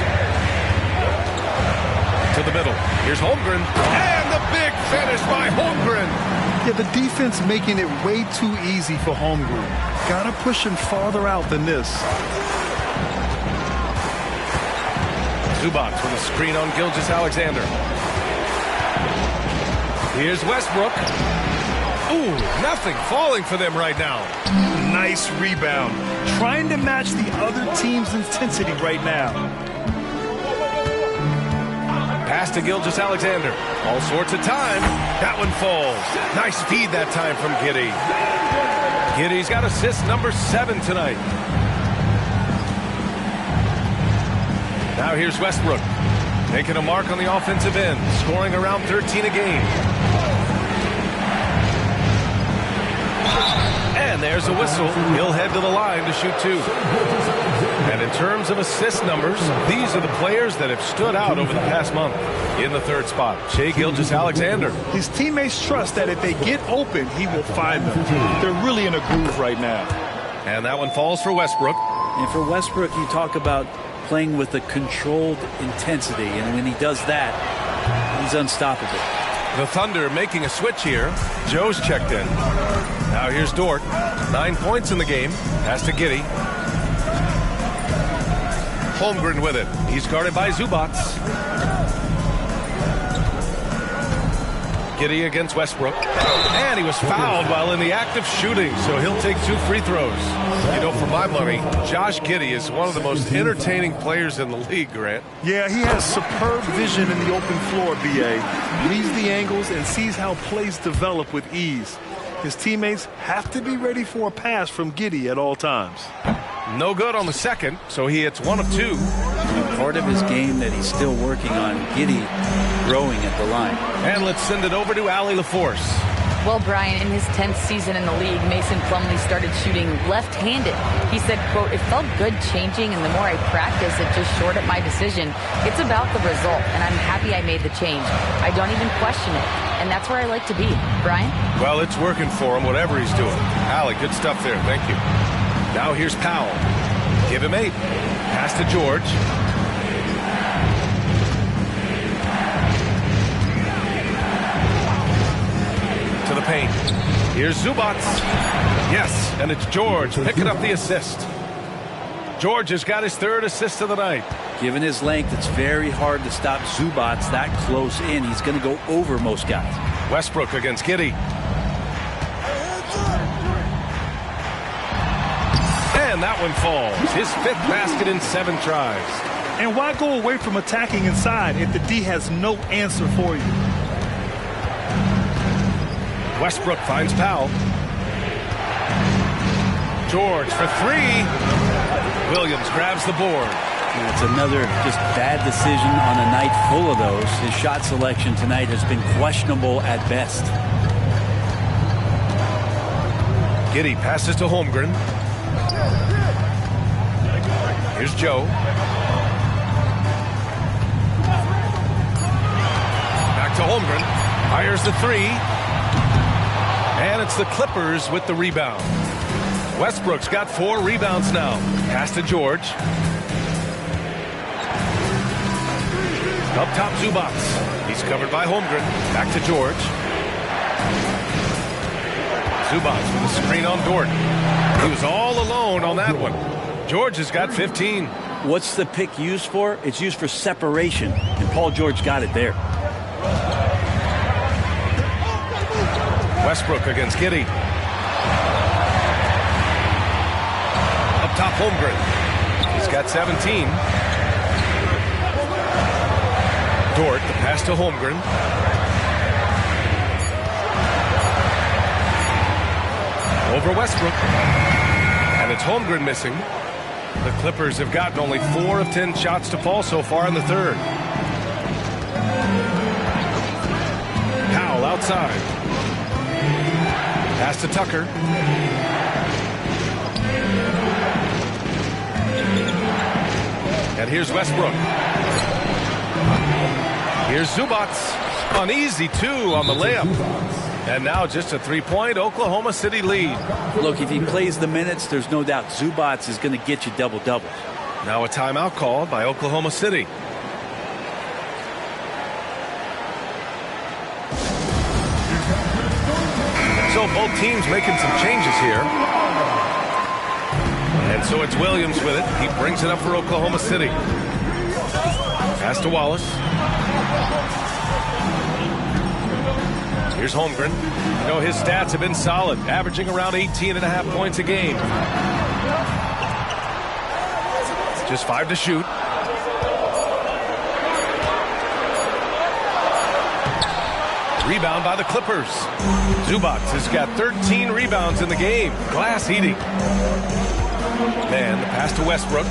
To the middle. Here's Holmgren. And the big finish by Holmgren. Yeah, the defense making it way too easy for Holmgren. Gotta push him farther out than this. Zubac with a screen on Gilgeous-Alexander. Here's Westbrook. Ooh, nothing falling for them right now. Nice rebound. Trying to match the other team's intensity right now. Pass to Gilgeous-Alexander. All sorts of time. That one falls. Nice feed that time from Giddey. Giddey's got assist number 7 tonight. Now here's Westbrook, making a mark on the offensive end, scoring around 13 a game. And there's a whistle. He'll head to the line to shoot 2. And in terms of assist numbers, these are the players that have stood out over the past month. In the 3rd spot, Shai Gilgeous-Alexander. His teammates trust that if they get open, he will find them. They're really in a groove right now. And that one falls for Westbrook. And for Westbrook, you talk about playing with a controlled intensity, and when he does that, he's unstoppable. The Thunder making a switch here. Joe's checked in. Now here's Dort. 9 points in the game. Pass to Giddey. Holmgren with it. He's guarded by Zubac. Giddey against Westbrook. And he was fouled while in the act of shooting, so he'll take 2 free throws. You know, for my money, Josh Giddey is one of the most entertaining players in the league, Grant. Yeah, he has superb vision in the open floor, BA. Reads the angles and sees how plays develop with ease. His teammates have to be ready for a pass from Giddey at all times. No good on the second, so he hits 1 of 2. Part of his game that he's still working on, Giddey growing at the line. And let's send it over to Allie LaForce. Well, Brian, in his 10th season in the league, Mason Plumlee started shooting left-handed. He said, quote, "It felt good changing, and the more I practice, it just shored up my decision. It's about the result, and I'm happy I made the change. I don't even question it, and that's where I like to be." Brian? Well, it's working for him, whatever he's doing. Allie, good stuff there. Thank you. Now here's Powell. Give him 8. Pass to George. To the paint. Here's Zubac. Yes, and it's George picking up the assist. George has got his 3rd assist of the night. Given his length, it's very hard to stop Zubac that close in. He's going to go over most guys. Westbrook against Giddey. And that one falls. His 5th basket in 7 tries. And why go away from attacking inside if the D has no answer for you? Westbrook finds Powell. George for three. Williams grabs the board. It's another just bad decision on a night full of those. His shot selection tonight has been questionable at best. Giddey passes to Holmgren. Here's Joe. Back to Holmgren. Fires the three. And it's the Clippers with the rebound. Westbrook's got 4 rebounds now. Pass to George. Up top, Zubac. He's covered by Holmgren. Back to George. Zubac with a screen on Dort. He was all alone on that one. George has got 15. What's the pick used for? It's used for separation, and Paul George got it there. Westbrook against Giddey. Up top, Holmgren. He's got 17. Dort, the pass to Holmgren. Over Westbrook. And it's Holmgren missing. The Clippers have gotten only 4 of 10 shots to fall so far in the third. Powell outside. Pass to Tucker. And here's Westbrook. Here's Zubac. Uneasy, too, on the layup. And now just a 3-point Oklahoma City lead. Look, if he plays the minutes, there's no doubt Zubac is going to get you double-doubles. Now a timeout called by Oklahoma City. So both teams making some changes here. And so it's Williams with it. He brings it up for Oklahoma City. Pass to Wallace. Here's Holmgren. You know, his stats have been solid, averaging around 18.5 points a game. Just 5 to shoot. Rebound by the Clippers. Zubac has got 13 rebounds in the game. Glass eating. And the pass to Westbrook.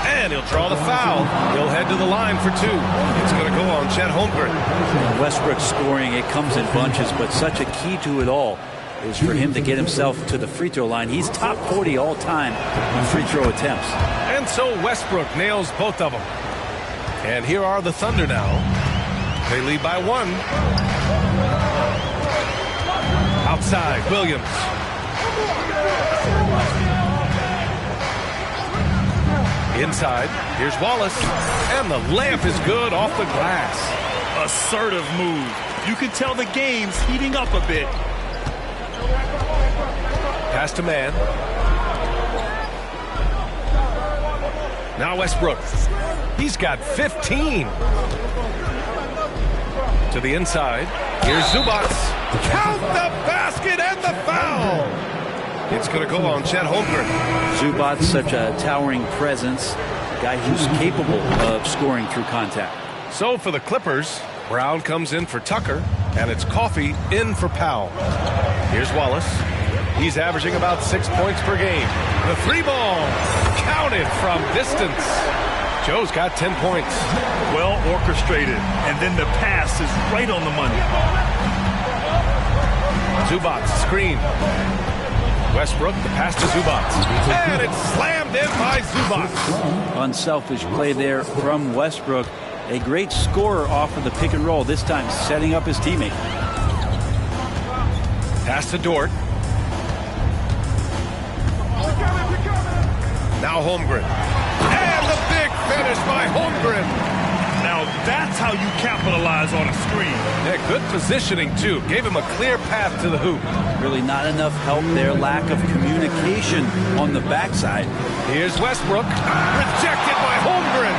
And he'll draw the foul. He'll head to the line for 2. It's going to go on Chet Holmgren. Westbrook scoring, it comes in bunches, but such a key to it all is for him to get himself to the free throw line. He's top 40 all time on free throw attempts. And so Westbrook nails both of them. And here are the Thunder now. They lead by 1. Outside, Williams. Inside, here's Wallace. And the layup is good off the glass. Assertive move. You can tell the game's heating up a bit. Pass to Mann. Now Westbrook. He's got 15. To the inside. Here's Zubac. Count the basket and the foul. It's going to go on Chet Holmgren. Zubac, such a towering presence. A guy who's capable of scoring through contact. So for the Clippers, Brown comes in for Tucker, and it's Coffey in for Powell. Here's Wallace. He's averaging about 6 points per game. The 3-ball counted from distance. Joe's got 10 points. Well orchestrated, and then the pass is right on the money. Zubac screen. Westbrook, the pass to Zubac. And it's slammed in by Zubac. Unselfish play there from Westbrook. A great scorer off of the pick and roll, this time setting up his teammate. Pass to Dort. Now Holmgren. And the big finish by Holmgren. Now that's how you capitalize on a screen. Yeah, good positioning, too. Gave him a clear path to the hoop. Really not enough help there. Lack of communication on the backside. Here's Westbrook. Rejected by Holmgren.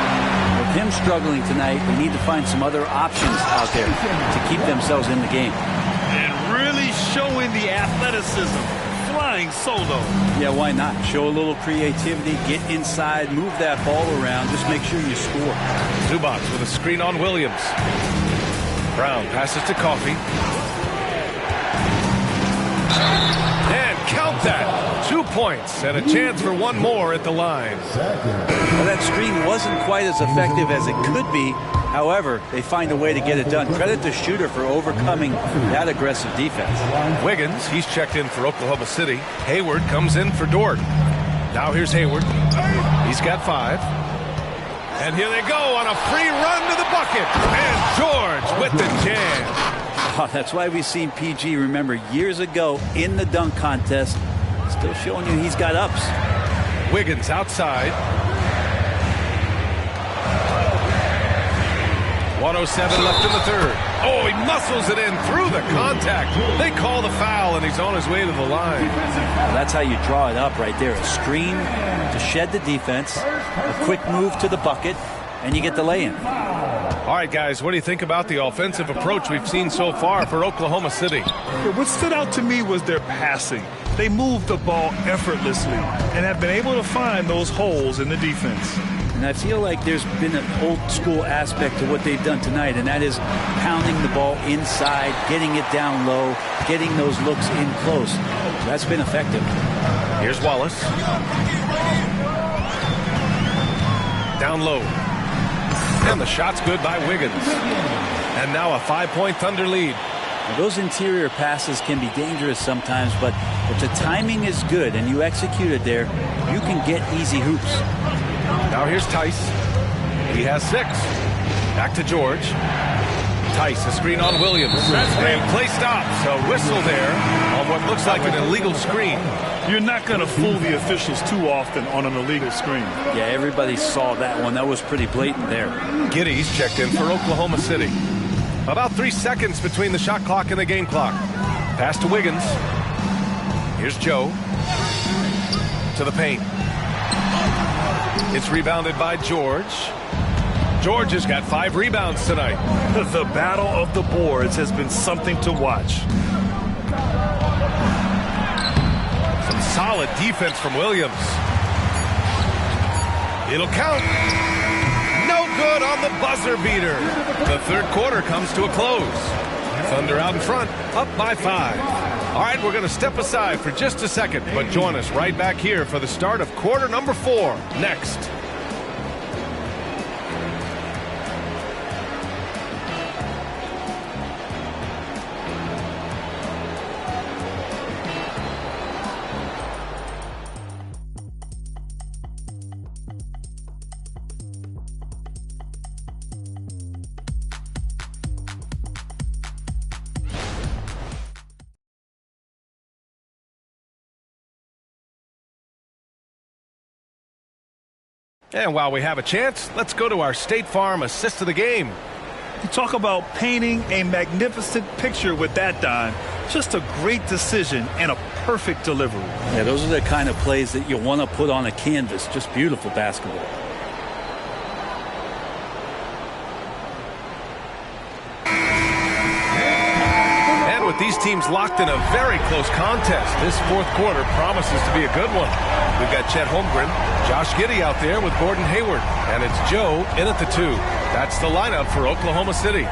With him struggling tonight, they need to find some other options out there to keep themselves in the game. And really athleticism, flying solo. Yeah, why not? Show a little creativity, get inside, move that ball around, just make sure you score. Zubats with a screen on Williams. Brown passes to Coffey. And count that. 2 points and a chance for one more at the line. Well, that screen wasn't quite as effective as it could be. However, they find a way to get it done. Credit the shooter for overcoming that aggressive defense. Wiggins, he's checked in for Oklahoma City. Hayward comes in for Dort. Now here's Hayward. He's got 5. And here they go on a free run to the bucket. And George with the jam. Oh, that's why we've seen PG, remember, years ago in the dunk contest. Still showing you he's got ups. Wiggins outside. 1:07 left in the third. Oh, he muscles it in through the contact. They call the foul, and he's on his way to the line. Well, that's how you draw it up right there. A screen to shed the defense, a quick move to the bucket, and you get the lay-in. All right, guys, what do you think about the offensive approach we've seen so far for Oklahoma City? What stood out to me was their passing. They moved the ball effortlessly and have been able to find those holes in the defense. And I feel like there's been an old-school aspect to what they've done tonight, and that is pounding the ball inside, getting it down low, getting those looks in close. That's been effective. Here's Wallace. Down low. And the shot's good by Wiggins. And now a 5-point Thunder lead. Now, those interior passes can be dangerous sometimes, but if the timing is good and you execute it there, you can get easy hoops. Now here's Tice. He has 6. Back to George. Tice, a screen on Williams. And play stops. A whistle there on what looks like an illegal screen. You're not going to fool the officials too often on an illegal screen. Yeah, everybody saw that one. That was pretty blatant there. Giddy's checked in for Oklahoma City. About 3 seconds between the shot clock and the game clock. Pass to Wiggins. Here's Joe. To the paint. It's rebounded by George. George has got 5 rebounds tonight. The battle of the boards has been something to watch. Some solid defense from Williams. It'll count. No good on the buzzer beater. The third quarter comes to a close. Thunder out in front, up by 5. All right, we're going to step aside for just a second, but join us right back here for the start of quarter number 4 next. And while we have a chance, let's go to our State Farm assist of the game. You talk about painting a magnificent picture with that, Don. Just a great decision and a perfect delivery. Yeah, those are the kind of plays that you want to put on a canvas. Just beautiful basketball. And with these teams locked in a very close contest, this fourth quarter promises to be a good one. We've got Chet Holmgren, Josh Giddey out there with Gordon Hayward, and it's Joe in at the 2. That's the lineup for Oklahoma City.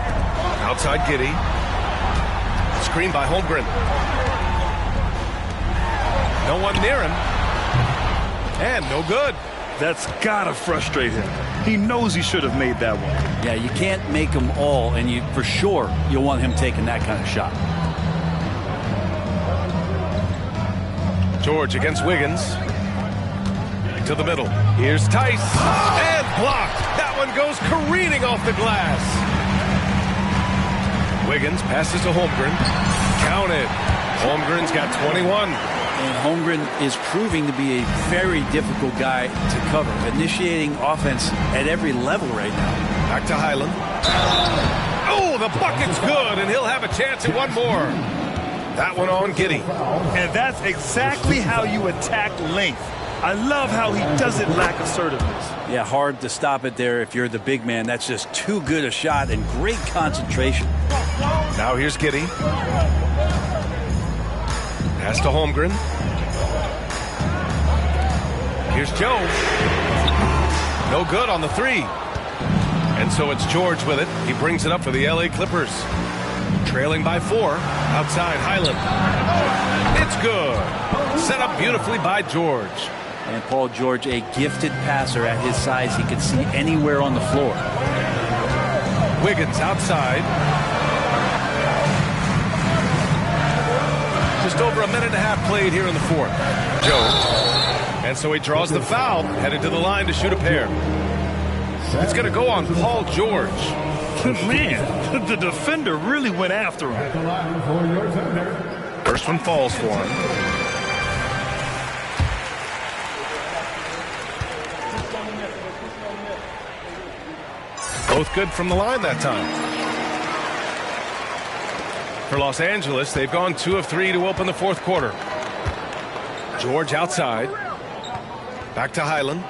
Outside Giddey. Screen by Holmgren. No one near him. And no good. That's gotta frustrate him. He knows he should have made that one. Yeah, you can't make them all, and for sure you'll want him taking that kind of shot. George against Wiggins. To the middle. Here's Tice. And blocked. That one goes careening off the glass. Wiggins passes to Holmgren. Counted. Holmgren's got 21. And Holmgren is proving to be a very difficult guy to cover, initiating offense at every level right now. Back to Highland. Oh, the bucket's good, and he'll have a chance at one more. That one on Giddey. And that's exactly how you attack length. I love how he doesn't lack assertiveness. Yeah, hard to stop it there if you're the big man. That's just too good a shot and great concentration. Now here's Giddey. Pass to Holmgren. Here's Joe. No good on the three. And so it's George with it. He brings it up for the LA Clippers. Trailing by 4. Outside Highland. It's good. Set up beautifully by George. And Paul George, a gifted passer at his size. He could see anywhere on the floor. Wiggins outside. Just over a minute and a half played here in the fourth. Joe. And so he draws the foul, headed to the line to shoot a pair. It's going to go on Paul George. Man, the defender really went after him. First one falls for him. Both good from the line that time. For Los Angeles, they've gone 2 of 3 to open the fourth quarter. George outside. Back to Highland.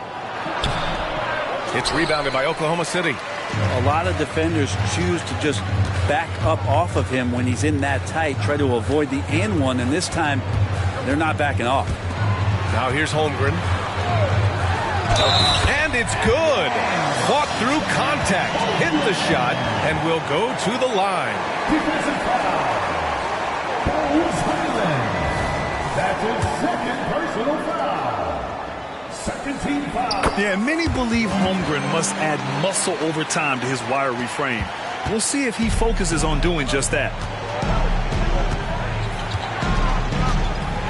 It's rebounded by Oklahoma City. A lot of defenders choose to just back up off of him when he's in that tight, try to avoid the and one, and this time they're not backing off. Now here's Holmgren. And it's good. Fought through contact, hit the shot, and will go to the line. Defensive foul. That's his second personal foul. Second team foul. Yeah, many believe Holmgren must add muscle over time to his wiry frame. We'll see if he focuses on doing just that.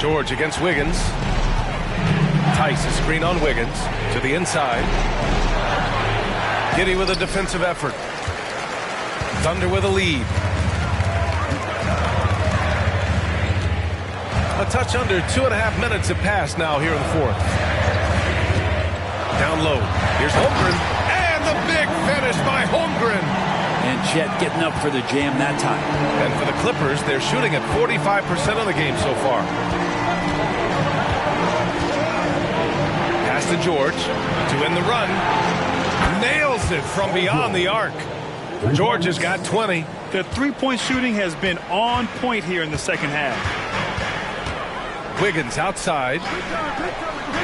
George against Wiggins. Tice, a screen on Wiggins to the inside. Giddey with a defensive effort. Thunder with a lead. A touch under 2.5 minutes have passed now here in the fourth. Down low. Here's Holmgren. And the big finish by Holmgren. And Chet getting up for the jam that time. And for the Clippers, they're shooting at 45% of the game so far. Pass to George to end the run. Nails it from beyond the arc. George has got 20. The three-point shooting has been on point here in the second half. Wiggins outside.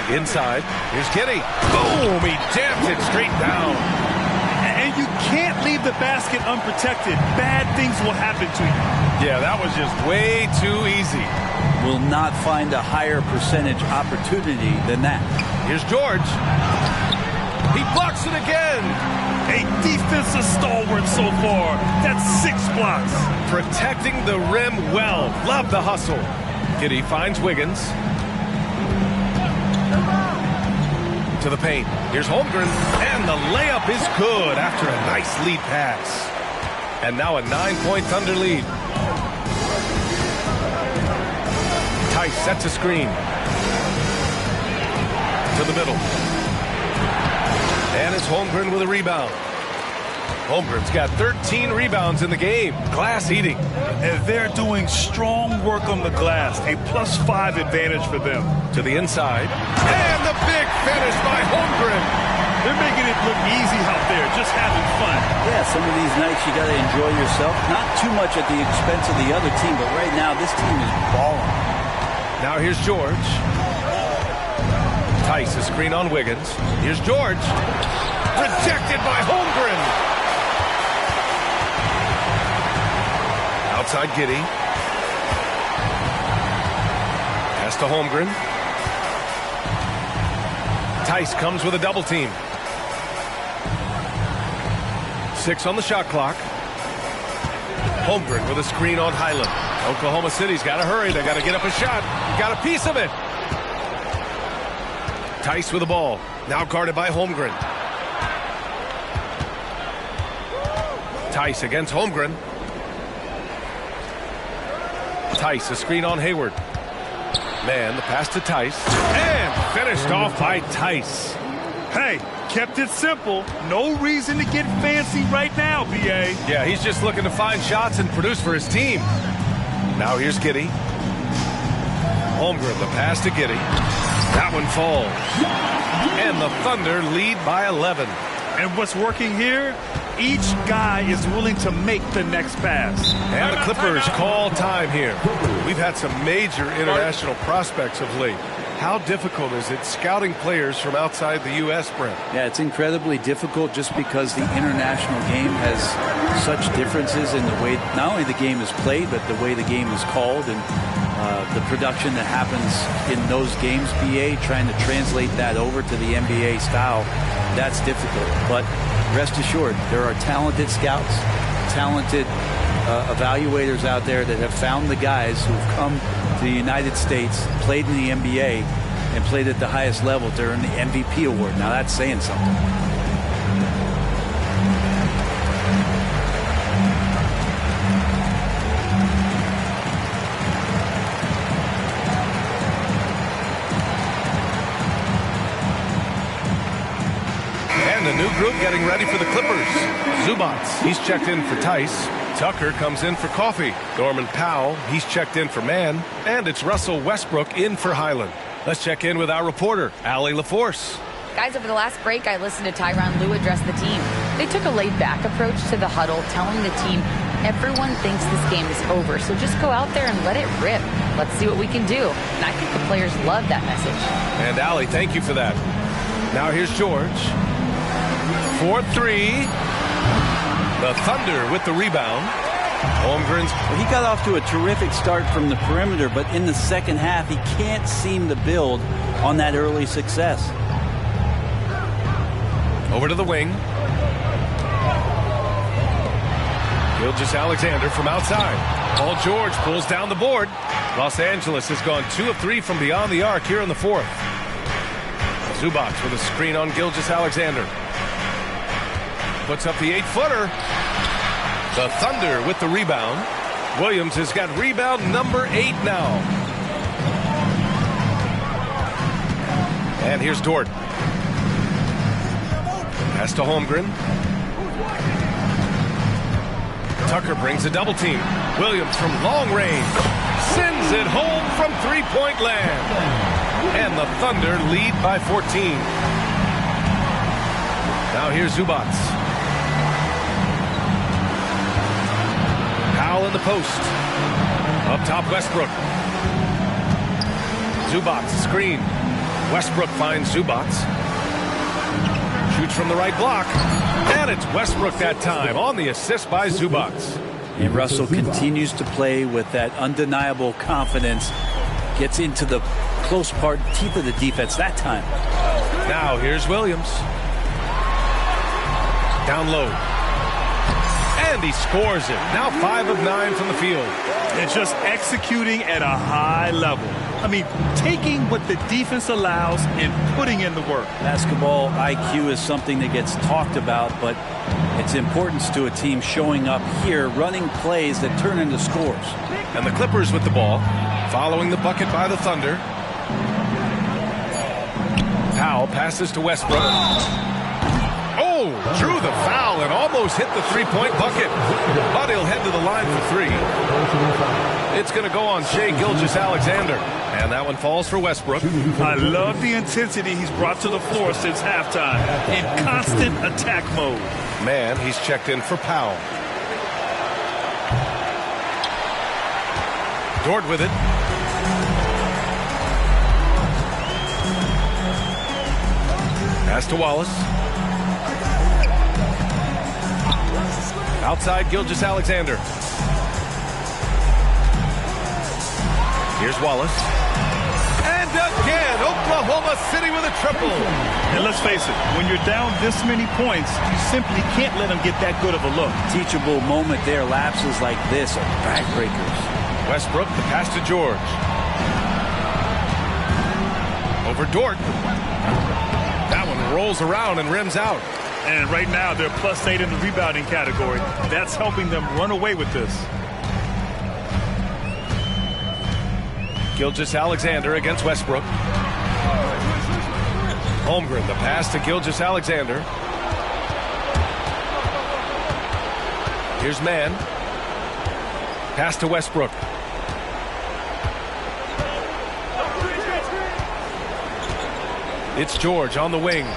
Inside. Here's Giddey. Boom! He jams it straight down. And you can't leave the basket unprotected. Bad things will happen to you. Yeah, that was just way too easy. Will not find a higher percentage opportunity than that. Here's George. He blocks it again. A defensive stalwart so far. That's 6 blocks. Protecting the rim well. Love the hustle. Giddey finds Wiggins. To the paint. Here's Holmgren. And the layup is good after a nice lead pass. And now a 9-point Thunder lead. Tice sets a screen. To the middle. And it's Holmgren with a rebound. Holmgren's got 13 rebounds in the game. Glass eating. And they're doing strong work on the glass. A +5 advantage for them. To the inside. And the big finish by Holmgren. They're making it look easy out there, just having fun. Yeah, some of these nights you got to enjoy yourself. Not too much at the expense of the other team, but right now this team is balling. Now here's George. Tice, a screen on Wiggins. Here's George. Rejected by Holmgren. Outside Giddey. Pass to Holmgren. Tice comes with a double team. 6 on the shot clock. Holmgren with a screen on Highland. Oklahoma City's got to hurry. They got to get up a shot. Got a piece of it. Tice with the ball. Now guarded by Holmgren. Tice against Holmgren. Tice, a screen on Hayward. Man, the pass to Tice. And finished off by Tice. Hey, kept it simple. No reason to get fancy right now, BA. Yeah, he's just looking to find shots and produce for his team. Now here's Giddey. Holmgren, the pass to Giddey. That one falls. And the Thunder lead by 11. And what's working here? each guy is willing to make the next pass. And the Clippers call time here. We've had some major international prospects of late. How difficult is it scouting players from outside the U.S., Brent? Yeah, it's incredibly difficult just because the international game has such differences in the way not only the game is played, but the way the game is called and the production that happens in those games, BA, trying to translate that over to the NBA style, that's difficult. But rest assured, there are talented scouts, talented evaluators out there that have found the guys who have come to the United States, played in the NBA, and played at the highest level to earn the MVP award. Now that's saying something. And a new group getting ready for the Clippers. Zubats, he's checked in for Tice. Tucker comes in for Coffee. Norman Powell, he's checked in for Mann. And it's Russell Westbrook in for Highland. Let's check in with our reporter, Allie LaForce. Guys, over the last break, I listened to Tyronn Lue address the team. They took a laid-back approach to the huddle, telling the team, everyone thinks this game is over, so just go out there and let it rip. Let's see what we can do. And I think the players love that message. And Allie, thank you for that. Now here's George. 4-3. The Thunder with the rebound. Holmgren's. He got off to a terrific start from the perimeter, but in the second half, he can't seem to build on that early success. Over to the wing. Gilgeous-Alexander from outside. Paul George pulls down the board. Los Angeles has gone 2 of 3 from beyond the arc here in the fourth. Zubats with a screen on Gilgeous-Alexander. Puts up the 8-footer. The Thunder with the rebound. Williams has got rebound number 8 now. And here's Dort. Pass to Holmgren. Tucker brings a double team. Williams from long range sends it home from three-point land. And the Thunder lead by 14. Now here's Zubats. Powell in the post. Up top, Westbrook. Zubats screen. Westbrook finds Zubats. Shoots from the right block. And it's Westbrook that time on the assist by Zubats. And Russell continues to play with that undeniable confidence. Gets into the close part, teeth of the defense that time. Now here's Williams. Down low. And he scores it. Now 5 of 9 from the field. And just executing at a high level. I mean, taking what the defense allows and putting in the work. Basketball IQ is something that gets talked about, but its importance to a team showing up here, running plays that turn into scores. And the Clippers with the ball, following the bucket by the Thunder. Powell passes to Westbrook. Oh, drew the foul and almost hit the three-point bucket. But he'll head to the line for 3. It's going to go on Shai Gilgeous-Alexander. And that one falls for Westbrook. I love the intensity he's brought to the floor since halftime. In constant attack mode. Man, he's checked in for Powell. Dort with it. Pass to Wallace. Outside Gilgeous-Alexander. Here's Wallace. And again, Oklahoma City with a triple. And let's face it, when you're down this many points, you simply can't let them get that good of a look. Teachable moment there. Lapses like this are backbreakers. Westbrook, the pass to George. Over Dort. That one rolls around and rims out. And right now, they're +8 in the rebounding category. That's helping them run away with this. Gilgeous-Alexander against Westbrook. Holmgren, the pass to Gilgeous-Alexander. Here's Mann. Pass to Westbrook. It's George on the wing.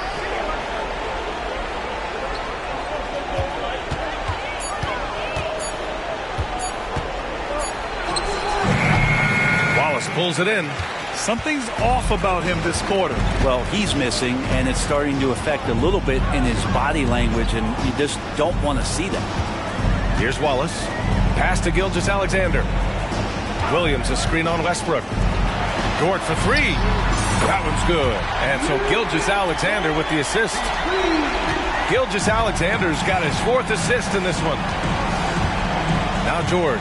Wallace pulls it in. Something's off about him this quarter. Well, he's missing, and it's starting to affect a little bit in his body language, and you just don't want to see that. Here's Wallace. Pass to Gilgeous-Alexander. Williams, a screen on Westbrook. Dort for three. That one's good. And so Gilgeous-Alexander with the assist. Gilgeous-Alexander's got his 4th assist in this one. Now George.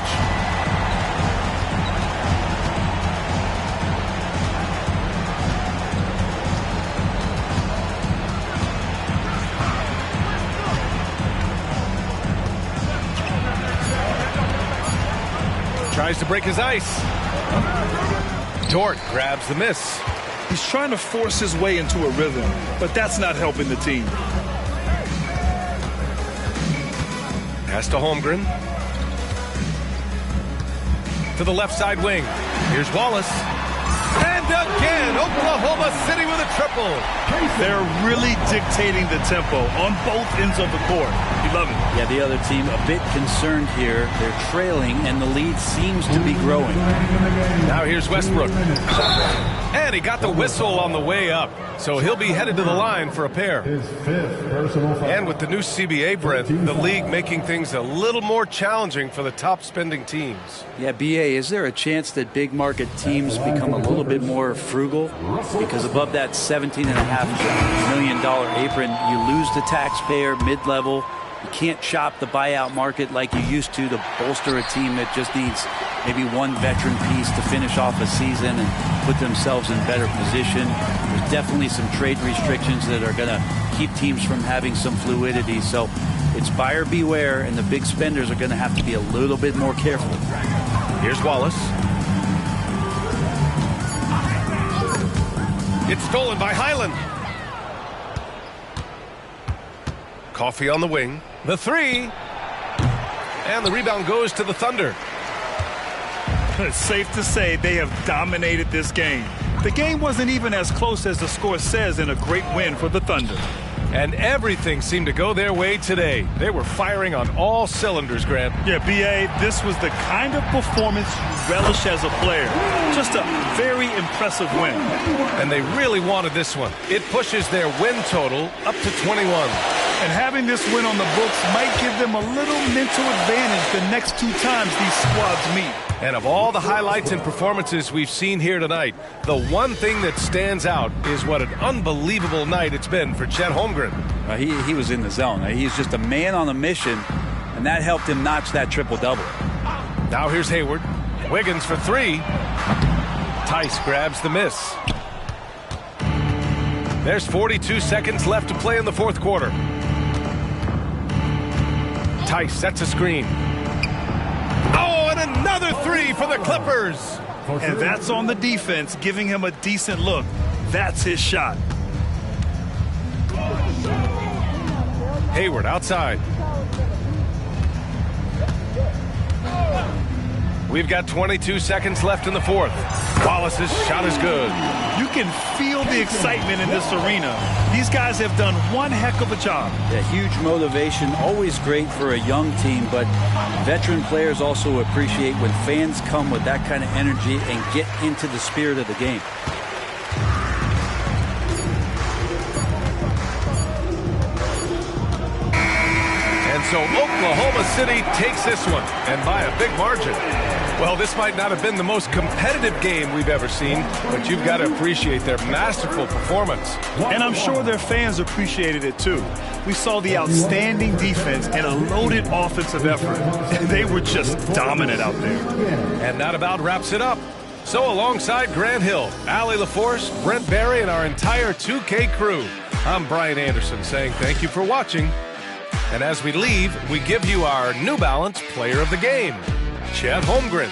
Tries to break his ice. Dort grabs the miss. He's trying to force his way into a rhythm, but that's not helping the team. Pass to Holmgren. To the left side wing. Here's Wallace. And again, Oklahoma City with a triple. They're really dictating the tempo on both ends of the court. You love it. Yeah, the other team a bit concerned here. They're trailing, and the lead seems to be growing. Now here's Westbrook. And he got the whistle on the way up. So he'll be headed to the line for a pair. His 5th personal foul. And with the new CBA, Brent, the league making things a little more challenging for the top spending teams. Yeah, BA, is there a chance that big market teams become a little bit more frugal? Because above that $17.5 million apron, you lose the taxpayer mid-level. You can't shop the buyout market like you used to bolster a team that just needs maybe one veteran piece to finish off a season and put themselves in better position. There's definitely some trade restrictions that are going to keep teams from having some fluidity. So it's buyer beware, and the big spenders are going to have to be a little bit more careful. Here's Wallace. It's stolen by Highland. Coffee on the wing. The three. And the rebound goes to the Thunder. It's safe to say they have dominated this game. The game wasn't even as close as the score says in a great win for the Thunder. And everything seemed to go their way today. They were firing on all cylinders, Grant. Yeah, B.A., this was the kind of performance you relish as a player. Just a very impressive win. And they really wanted this one. It pushes their win total up to 21. And having this win on the books might give them a little mental advantage the next 2 times these squads meet. And of all the highlights and performances we've seen here tonight, the one thing that stands out is what an unbelievable night it's been for Chet Holmgren. He was in the zone. He's just a man on a mission, and that helped him notch that triple-double. Now here's Hayward. Wiggins for three. Tice grabs the miss. There's 42 seconds left to play in the fourth quarter. Tice sets a screen. Oh, and another three for the Clippers. And that's on the defense, giving him a decent look. That's his shot. Hayward outside. We've got 22 seconds left in the fourth. Wallace's shot is good. You can feel the excitement in this arena. These guys have done one heck of a job. Yeah, huge motivation, always great for a young team, but veteran players also appreciate when fans come with that kind of energy and get into the spirit of the game. And so Oklahoma City takes this one, and by a big margin. Well, this might not have been the most competitive game we've ever seen, but you've got to appreciate their masterful performance. And I'm sure their fans appreciated it too. We saw the outstanding defense and a loaded offensive effort. They were just dominant out there. And that about wraps it up. So alongside Grant Hill, Allie LaForce, Brent Barry, and our entire 2K crew, I'm Brian Anderson saying thank you for watching. And as we leave, we give you our New Balance Player of the Game, Chet Holmgren.